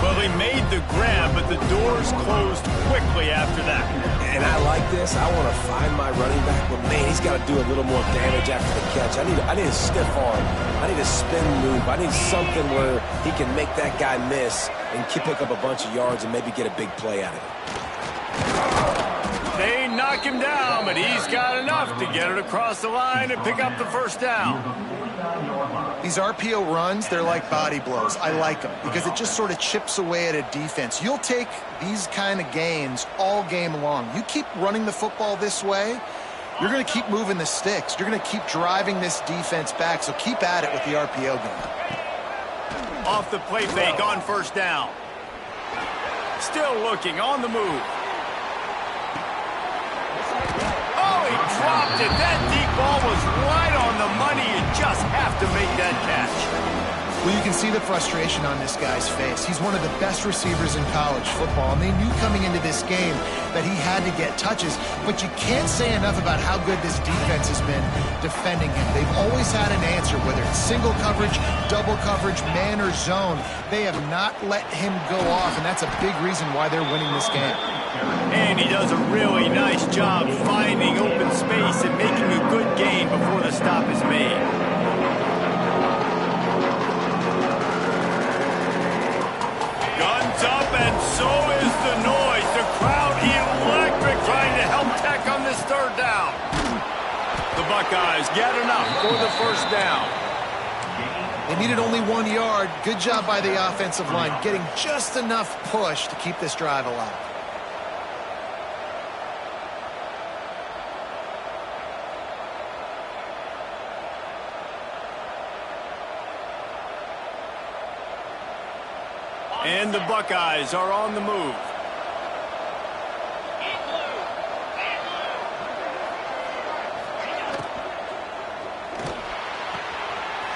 Well, he made the grab, but the doors closed quickly after that. And I like this. I want to find my running back, but man, he's got to do a little more damage after the catch. I need a stiff arm. I need a spin move. I need something where he can make that guy miss and pick up a bunch of yards and maybe get a big play out of it. They knock him down, but he's got enough to get it across the line and pick up the 1st down. These RPO runs, they're like body blows. I like them because it just sort of chips away at a defense. You'll take these kind of gains all game long. You keep running the football this way, you're going to keep moving the sticks. You're going to keep driving this defense back, so keep at it with the RPO game. Off the play fake on 1st down. Still looking on the move. Oh, he dropped it. That deep ball was right on the money. You just have to make that catch. Well, you can see the frustration on this guy's face. He's one of the best receivers in college football, and they knew coming into this game that he had to get touches, but you can't say enough about how good this defense has been defending him. They've always had an answer, whether it's single coverage, double coverage, man or zone. They have not let him go off, and that's a big reason why they're winning this game. And he does a really nice job finding open space and making a good gain before the stop is made. Guns up, and so is the noise. The crowd electric, trying to help Tech on this 3rd down. The Buckeyes get enough for the 1st down. They needed only 1 yard. Good job by the offensive line, getting just enough push to keep this drive alive. And the Buckeyes are on the move.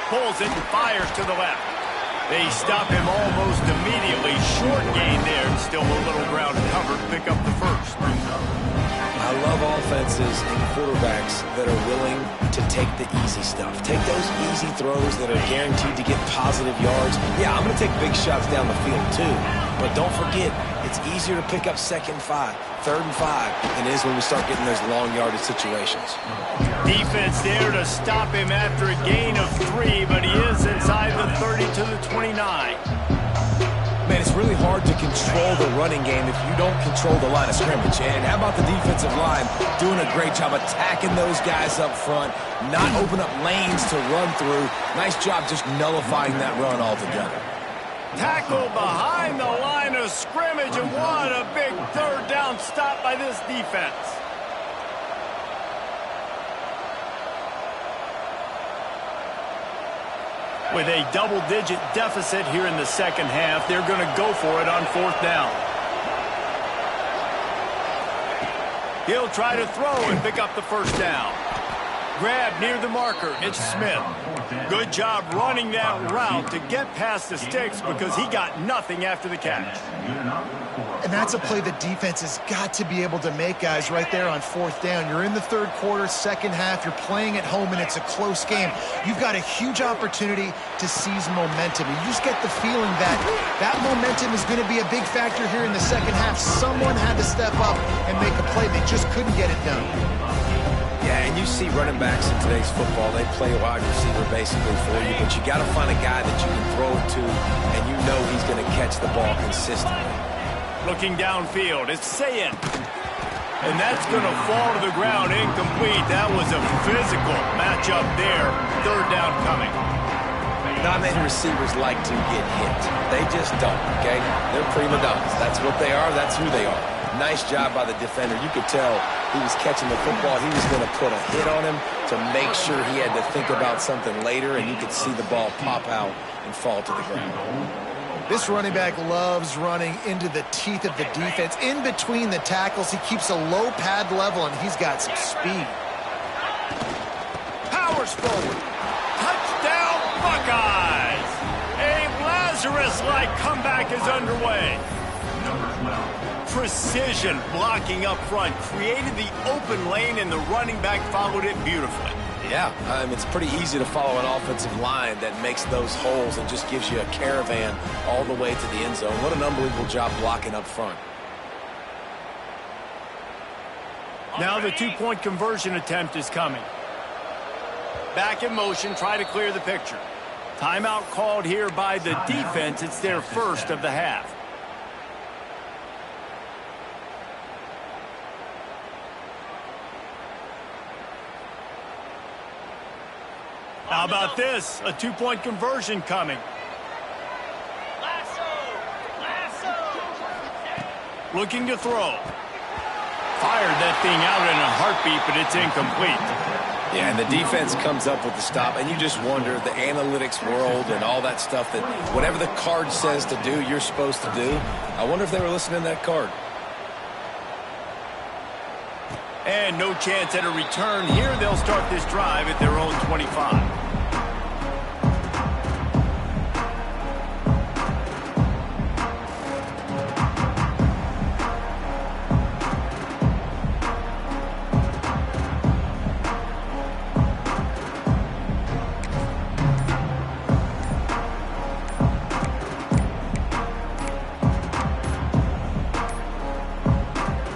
Pulls it and fires to the left. They stop him almost immediately. Short gain there. Still a little ground covered. Pick up the 1st. I love offenses and quarterbacks that are willing to take the easy stuff. Take those easy throws that are guaranteed to get positive yards. Yeah, I'm going to take big shots down the field too. But don't forget, it's easier to pick up 2nd and 5, 3rd and 5 than it is when we start getting those long yardage situations. Defense there to stop him after a gain of 3, but he is inside the 30 to the 29. Man, it's really hard to control the running game if you don't control the line of scrimmage. And how about the defensive line doing a great job attacking those guys up front, not open up lanes to run through. Nice job just nullifying that run altogether. Tackle behind the line of scrimmage, and what a big 3rd down stop by this defense. With a double-digit deficit here in the 2nd half, they're going to go for it on 4th down. He'll try to throw and pick up the 1st down. Grab near the marker. It's Smith. Good job running that route to get past the sticks because he got nothing after the catch. And that's a play the defense has got to be able to make, guys, right there on 4th down. You're in the 3rd quarter, 2nd half. You're playing at home, and it's a close game. You've got a huge opportunity to seize momentum. You just get the feeling that that momentum is going to be a big factor here in the 2nd half. Someone had to step up and make a play. They just couldn't get it done. Yeah, and you see running backs in today's football, they play a wide receiver basically for you, but you got to find a guy that you can throw it to, and you know he's going to catch the ball consistently. Looking downfield, it's Sayin. And that's going to fall to the ground incomplete. That was a physical matchup there. 3rd down coming. Not many receivers like to get hit. They just don't, okay? They're prima donnas. That's what they are. That's who they are. Nice job by the defender. You could tell he was catching the football. He was going to put a hit on him to make sure he had to think about something later, and you could see the ball pop out and fall to the ground. This running back loves running into the teeth of the defense. In between the tackles, he keeps a low pad level, and he's got some speed. Powers forward. Touchdown, Buckeyes! A Lazarus-like comeback is underway. Precision blocking up front created the open lane, and the running back followed it beautifully. Yeah, it's pretty easy to follow an offensive line that makes those holes and just gives you a caravan all the way to the end zone. What an unbelievable job blocking up front. Now the 2-point conversion attempt is coming. Back in motion, try to clear the picture. Timeout called here by the defense. It's their 1st of the half. How about this? A 2-point conversion coming. Looking to throw. Fired that thing out in a heartbeat, but it's incomplete. Yeah, and the defense comes up with the stop, and you just wonder, the analytics world and all that stuff, that whatever the card says to do, you're supposed to do. I wonder if they were listening to that card. And no chance at a return here. They'll start this drive at their own 25.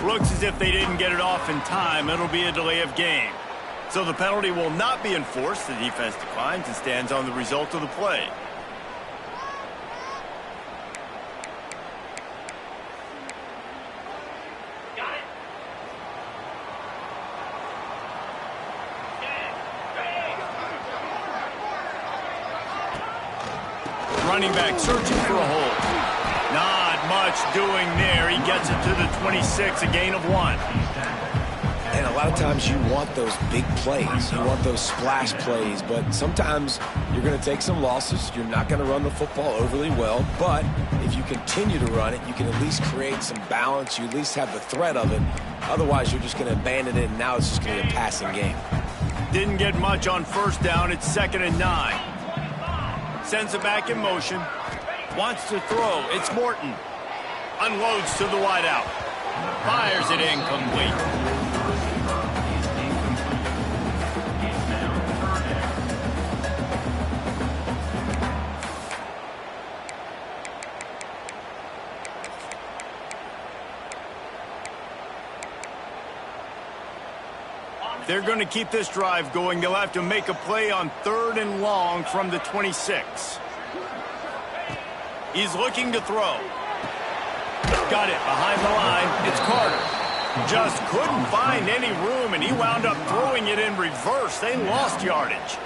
Looks as if they didn't get it off in time. It'll be a delay of game. So the penalty will not be enforced. The defense declines and stands on the result of the play. Running back searching for a hole. Not much doing there. He gets it to the 26, a gain of 1. And a lot of times you want those big plays. You want those splash plays. But sometimes you're going to take some losses. You're not going to run the football overly well. But if you continue to run it, you can at least create some balance. You at least have the threat of it. Otherwise, you're just going to abandon it, and now it's just going to be a passing game. Didn't get much on 1st down. It's 2nd and 9. Sends it back in motion. Wants to throw. It's Morton. Unloads to the wideout. Fires it incomplete. they're going to keep this drive going, they'll have to make a play on 3rd and long from the 26. He's looking to throw. Got it behind the line. It's Carter. Just couldn't find any room, and he wound up throwing it in reverse. They lost yardage.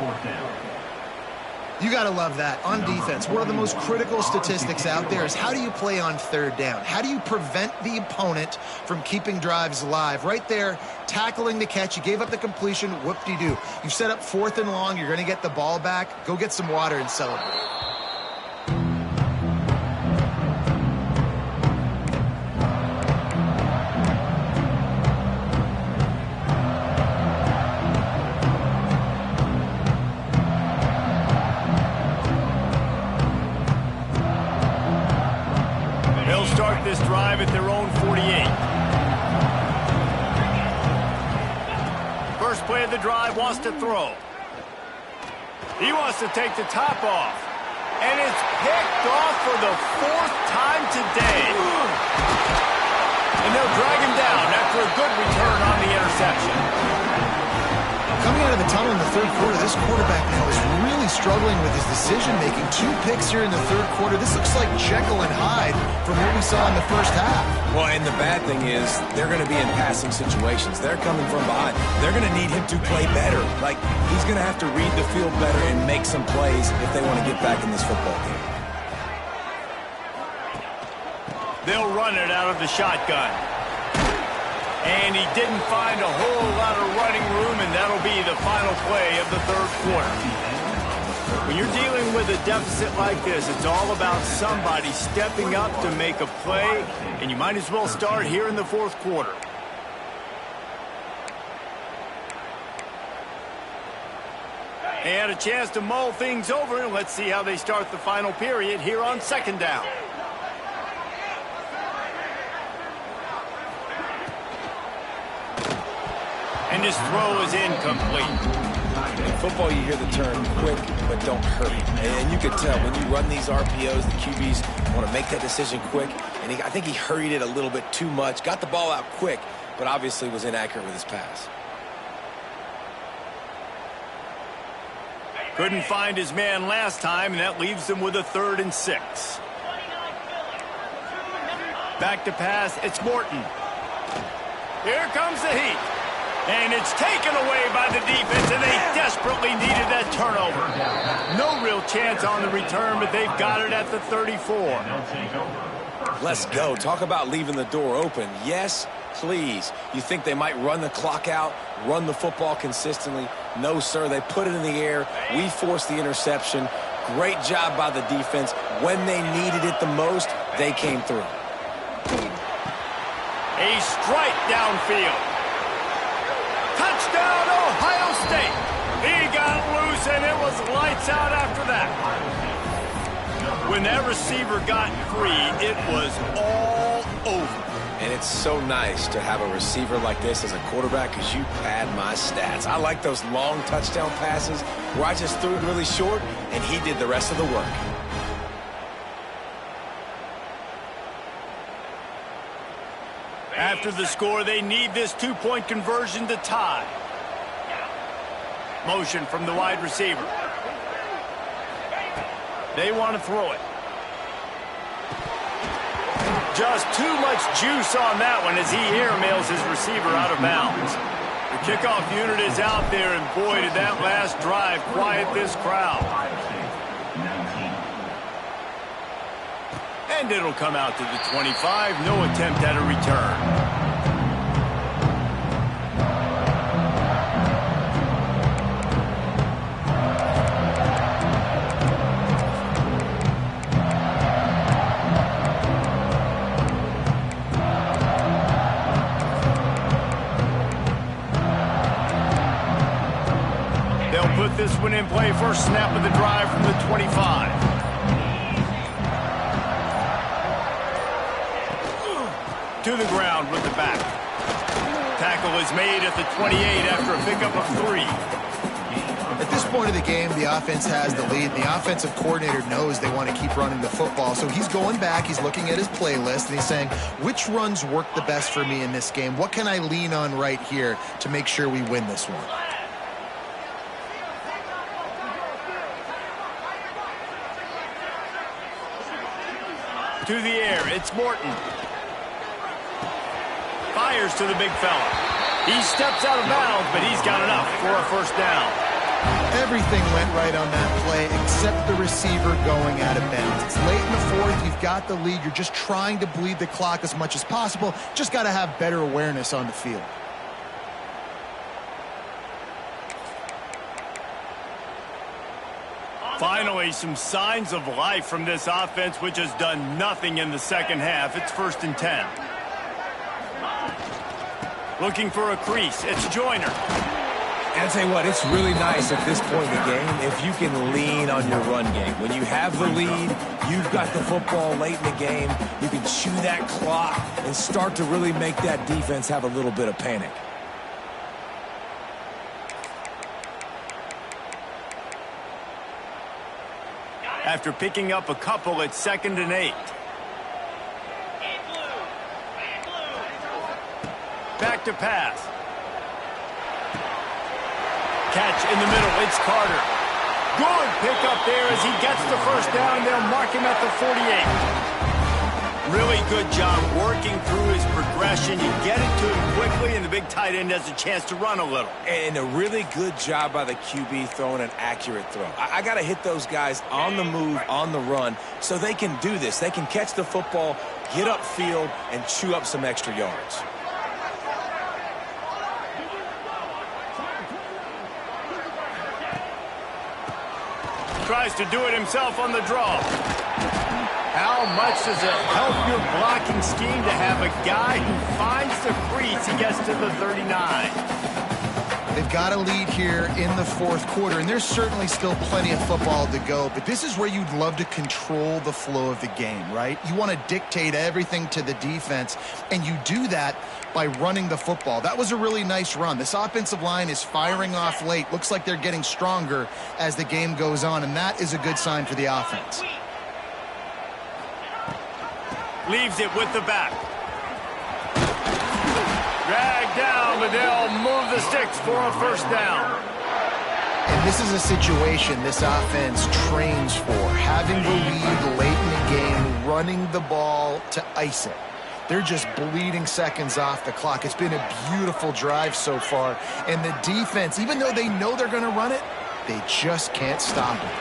You got to love that. On defense, one of the most critical statistics out there is how do you play on 3rd down? How do you prevent the opponent from keeping drives alive? Right there, tackling the catch. You gave up the completion. Whoop-de-doo. You set up 4th and long. You're going to get the ball back. Go get some water and celebrate. Start this drive at their own 48. First play of the drive, wants to throw. He wants to take the top off. And it's picked off for the 4th time today. And they'll drag him down after a good return on the interception. Coming out of the tunnel in the 3rd quarter, this quarterback now is really struggling with his decision-making. 2 picks here in the 3rd quarter. This looks like Jekyll and Hyde from what we saw in the first half. Well, and the bad thing is they're going to be in passing situations. They're coming from behind. They're going to need him to play better. Like, he's going to have to read the field better and make some plays if they want to get back in this football game. They'll run it out of the shotgun. And he didn't find a whole lot of running room, and that'll be the final play of the 3rd quarter. When you're dealing with a deficit like this, it's all about somebody stepping up to make a play, and you might as well start here in the 4th quarter. They had a chance to mull things over, and let's see how they start the final period here on 2nd down. And his throw is incomplete. In football, you hear the term quick, but don't hurry. And you can tell when you run these RPOs, the QBs want to make that decision quick. And I think he hurried it a little bit too much. Got the ball out quick, but obviously was inaccurate with his pass. Couldn't find his man last time, and that leaves him with a 3rd and 6. Back to pass, it's Morton. Here comes the heat. And it's taken away by the defense, and they desperately needed that turnover. No real chance on the return, but they've got it at the 34. Let's go. Talk about leaving the door open. Yes, please. You think they might run the clock out, run the football consistently? No, sir. They put it in the air. We forced the interception. Great job by the defense. When they needed it the most, they came through. A strike downfield. Touchdown, Ohio State. He got loose, and it was lights out after that. When that receiver got free, it was all over. And it's so nice to have a receiver like this as a quarterback because you pad my stats. I like those long touchdown passes where I just threw it really short, and he did the rest of the work. After the score, they need this 2-point conversion to tie. Motion from the wide receiver. They want to throw it. Just too much juice on that one as he airmails his receiver out of bounds. The kickoff unit is out there, and boy, did that last drive quiet this crowd. And it'll come out to the 25. No attempt at a return. They'll put this one in play. First snap of the drive from the 25. To the ground with the back. Tackle is made at the 28 after a pickup of 3. At this point of the game, the offense has the lead. The offensive coordinator knows they want to keep running the football. So he's going back, he's looking at his playlist, and he's saying, which runs work the best for me in this game? What can I lean on right here to make sure we win this one? To the air, it's Morton. Fires to the big fella. He steps out of bounds, but he's got enough for a first down. Everything went right on that play except the receiver going out of bounds. It's late in the fourth. You've got the lead. You're just trying to bleed the clock as much as possible. Just got to have better awareness on the field. Finally, some signs of life from this offense, which has done nothing in the second half. It's 1st and 10. Looking for a crease. It's Joyner. And I'll tell you what, it's really nice at this point in the game if you can lean on your run game. When you have the lead, you've got the football late in the game, you can chew that clock and start to really make that defense have a little bit of panic. After picking up a couple, it's 2nd and 8. Back to pass. Catch in the middle. It's Carter. Good pickup there as he gets the first down. They'll mark him at the 48. Really good job working through his progression. You get it to him quickly, and the big tight end has a chance to run a little. And a really good job by the QB throwing an accurate throw. I got to hit those guys on the move, on the run, so they can do this. They can catch the football, get upfield, and chew up some extra yards. Tries to do it himself on the draw. How much does it help your blocking scheme to have a guy who finds the crease? He gets to the 39. They've got a lead here in the fourth quarter, and there's certainly still plenty of football to go, but this is where you'd love to control the flow of the game, right? You want to dictate everything to the defense, and you do that by running the football. That was a really nice run. This offensive line is firing off late. Looks like they're getting stronger as the game goes on, and that is a good sign for the offense. Leaves it with the back. Dragged down, but they'll move the sticks for a first down. And this is a situation this offense trains for. Having the lead late in the game, running the ball to ice it. They're just bleeding seconds off the clock. It's been a beautiful drive so far. And the defense, even though they know they're going to run it, they just can't stop it.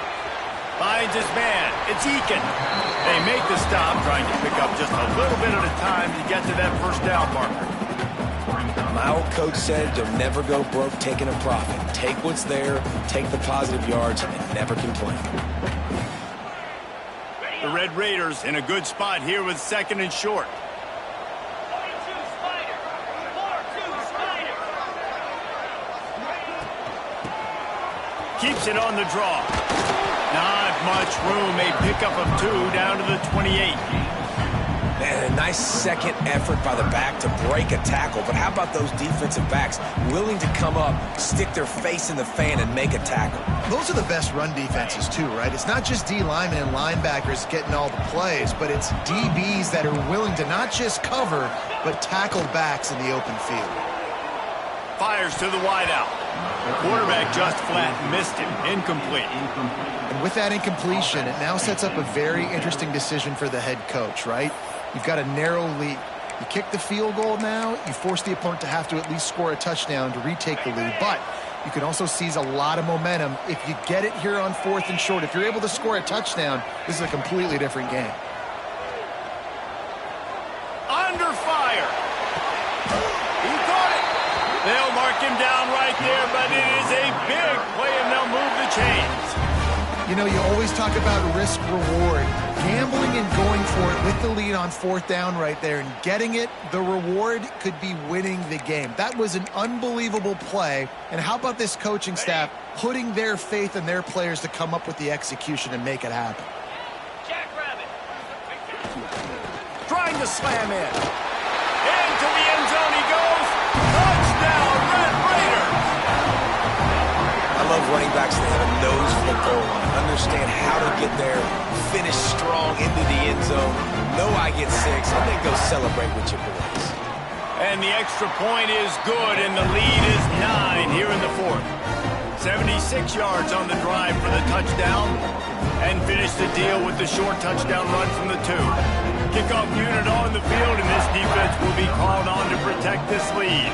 Finds his man. It's Eakin. They make the stop, trying to pick up just a little bit at a time to get to that first down marker. My old coach said you'll never go broke taking a profit. Take what's there, take the positive yards, and never complain. The Red Raiders in a good spot here with 2nd and short. Keeps it on the draw. Not much room. A pickup of 2 down to the 28. And a nice second effort by the back to break a tackle. But how about those defensive backs willing to come up, stick their face in the fan, and make a tackle? Those are the best run defenses too, right? It's not just D linemen and linebackers getting all the plays, but it's DBs that are willing to not just cover, but tackle backs in the open field. Fires to the wideout. The quarterback just flat missed him. Incomplete. And with that incompletion, it now sets up a very interesting decision for the head coach, right? You've got a narrow lead. You kick the field goal now, you force the opponent to have to at least score a touchdown to retake the lead. But you can also seize a lot of momentum if you get it here on 4th and short. If you're able to score a touchdown, this is a completely different game. Under fire. He caught it. They'll mark him down right there, but it is a big play, and they'll move the chains. You know, you always talk about risk-reward. Gambling and going for it with the lead on 4th down right there and getting it, the reward could be winning the game. That was an unbelievable play. And how about this coaching staff putting their faith in their players to come up with the execution and make it happen? Trying to slam in. Into the end zone he goes. Touchdown, Red Raiders. I love running backs that have a nose for the goal line. Understand how to get there, finish strong into the end zone. Know I get 6, and then go celebrate with your boys. And the extra point is good, and the lead is 9 here in the 4th. 76 yards on the drive for the touchdown, and finish the deal with the short touchdown run from the 2. Kickoff unit on the field, and this defense will be called on to protect this lead.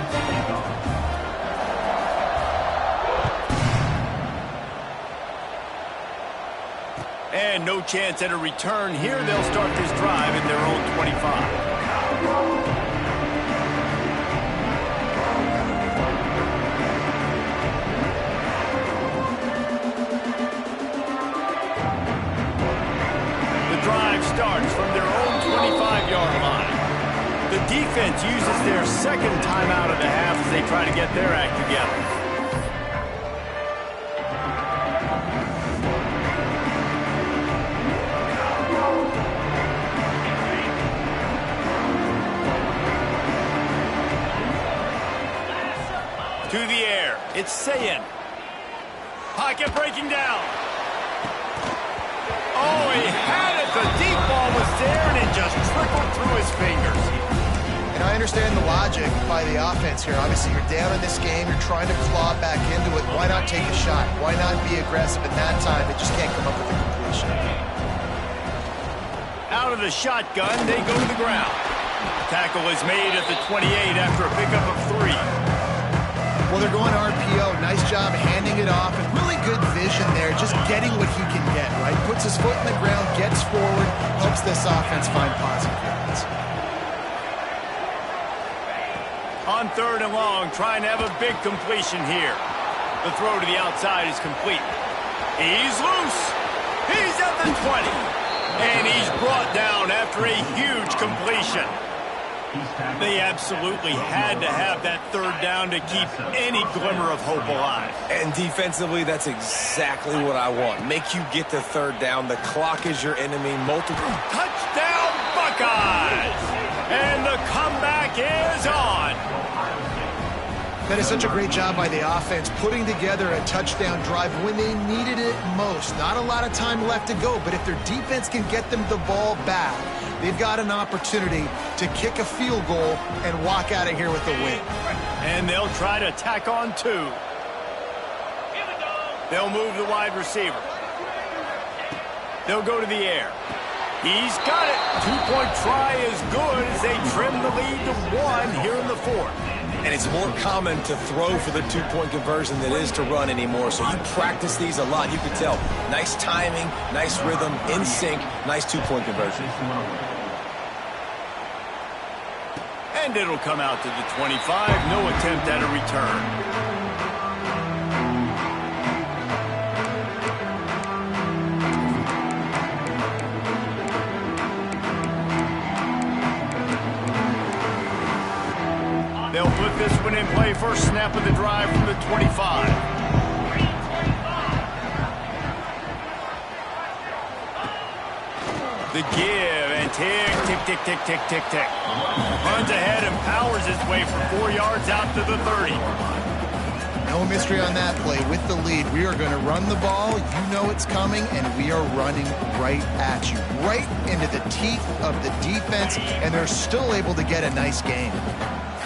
And no chance at a return here. They'll start this drive at their own 25. Starts from their own 25-yard line. The defense uses their second timeout of the half as they try to get their act together. To the air, it's Sayin. Pocket breaking down. Oh, he had it. The deep ball was there, and it just trickled through his fingers. And I understand the logic by the offense here. Obviously, you're down in this game. You're trying to claw back into it. Why not take a shot? Why not be aggressive at that time? It just can't come up with a completion. Out of the shotgun, they go to the ground. Tackle is made at the 28 after a pickup of 3. Well, they're going RPO. Nice job handing it off, and really good vision there, just getting what he can get, right? Puts his foot in the ground, gets forward, helps this offense find positive yards. On 3rd and long, trying to have a big completion here. The throw to the outside is complete. He's loose. He's at the 20. And he's brought down after a huge completion. They absolutely had to have that 3rd down to keep any glimmer of hope alive. And defensively, that's exactly what I want. Make you get the 3rd down. The clock is your enemy. Multiple. Touchdown, Buckeyes! And the comeback is on. That is such a great job by the offense, putting together a touchdown drive when they needed it most. Not a lot of time left to go, but if their defense can get them the ball back, they've got an opportunity to kick a field goal and walk out of here with a win. And they'll try to tack on 2. They'll move the wide receiver. They'll go to the air. He's got it. 2-point try is good as they trim the lead to 1 here in the 4th. And it's more common to throw for the 2-point conversion than it is to run anymore. So you practice these a lot. You can tell. Nice timing, nice rhythm, in sync, nice 2-point conversion. And it'll come out to the 25. No attempt at a return. They'll put this one in play. First snap of the drive from the 25. The give and tick, tick, tick, tick, tick, tick, tick. Runs ahead and powers his way for 4 yards out to the 30. No mystery on that play. With the lead, we are going to run the ball. You know it's coming, and we are running right at you. Right into the teeth of the defense, and they're still able to get a nice gain.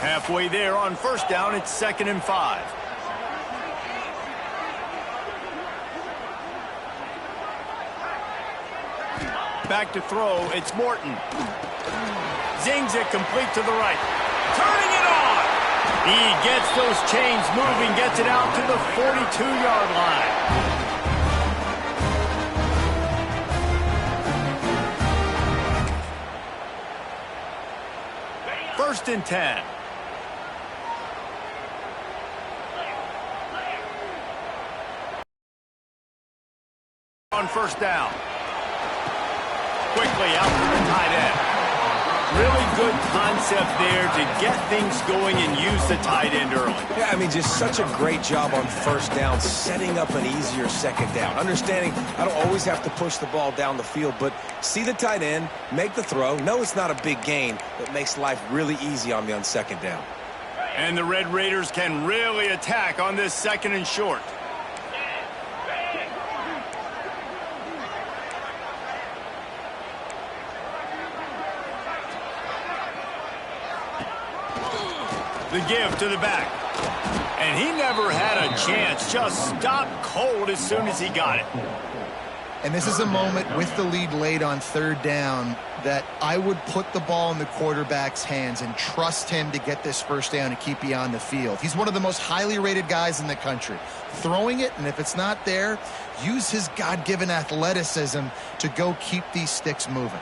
Halfway there on first down, it's 2nd and 5. Back to throw, it's Morton. Zings it complete to the right. Turning it on! He gets those chains moving, gets it out to the 42-yard line. First and 10. On first down. Quickly out to the tight end. Really good concept there to get things going and use the tight end early. Yeah, I mean, just such a great job on first down, setting up an easier second down. Understanding I don't always have to push the ball down the field, but see the tight end, make the throw. No, it's not a big gain, but makes life really easy on me on second down. And the Red Raiders can really attack on this 2nd and short. The give to the back. And he never had a chance. Just stopped cold as soon as he got it. And this is a moment with the lead late on third down that I would put the ball in the quarterback's hands and trust him to get this first down and keep you on the field. He's one of the most highly rated guys in the country. Throwing it, and if it's not there, use his God-given athleticism to go keep these sticks moving.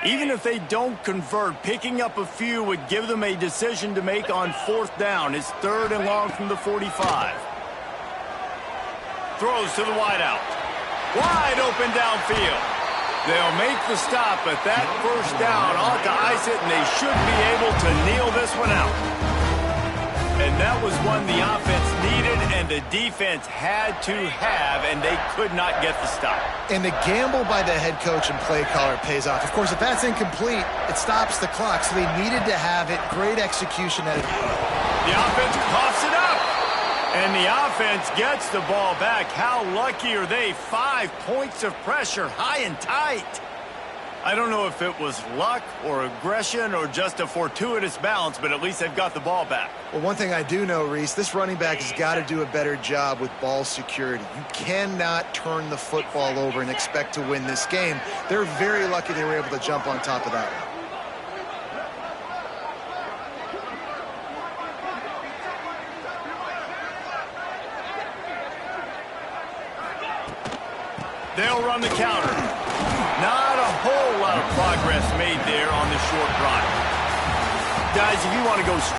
Even if they don't convert, picking up a few would give them a decision to make on fourth down. It's 3rd and long from the 45. Throws to the wideout. Wide open downfield. They'll make the stop, but that first down ought to ice it, and they should be able to kneel this one out. And that was one the offense needed and the defense had to have, and they could not get the stop. And the gamble by the head coach and play caller pays off. Of course, if that's incomplete, it stops the clock, so they needed to have it. Great execution. The offense coughs it up, and the offense gets the ball back. How lucky are they? 5 points of pressure, high and tight. I don't know if it was luck or aggression or just a fortuitous bounce, but at least they've got the ball back. Well, one thing I do know, Reese, this running back has got to do a better job with ball security. You cannot turn the football over and expect to win this game. They're very lucky they were able to jump on top of that one. They'll run the counter. Not a whole lot of progress made there on the short run. Guys, if you want to go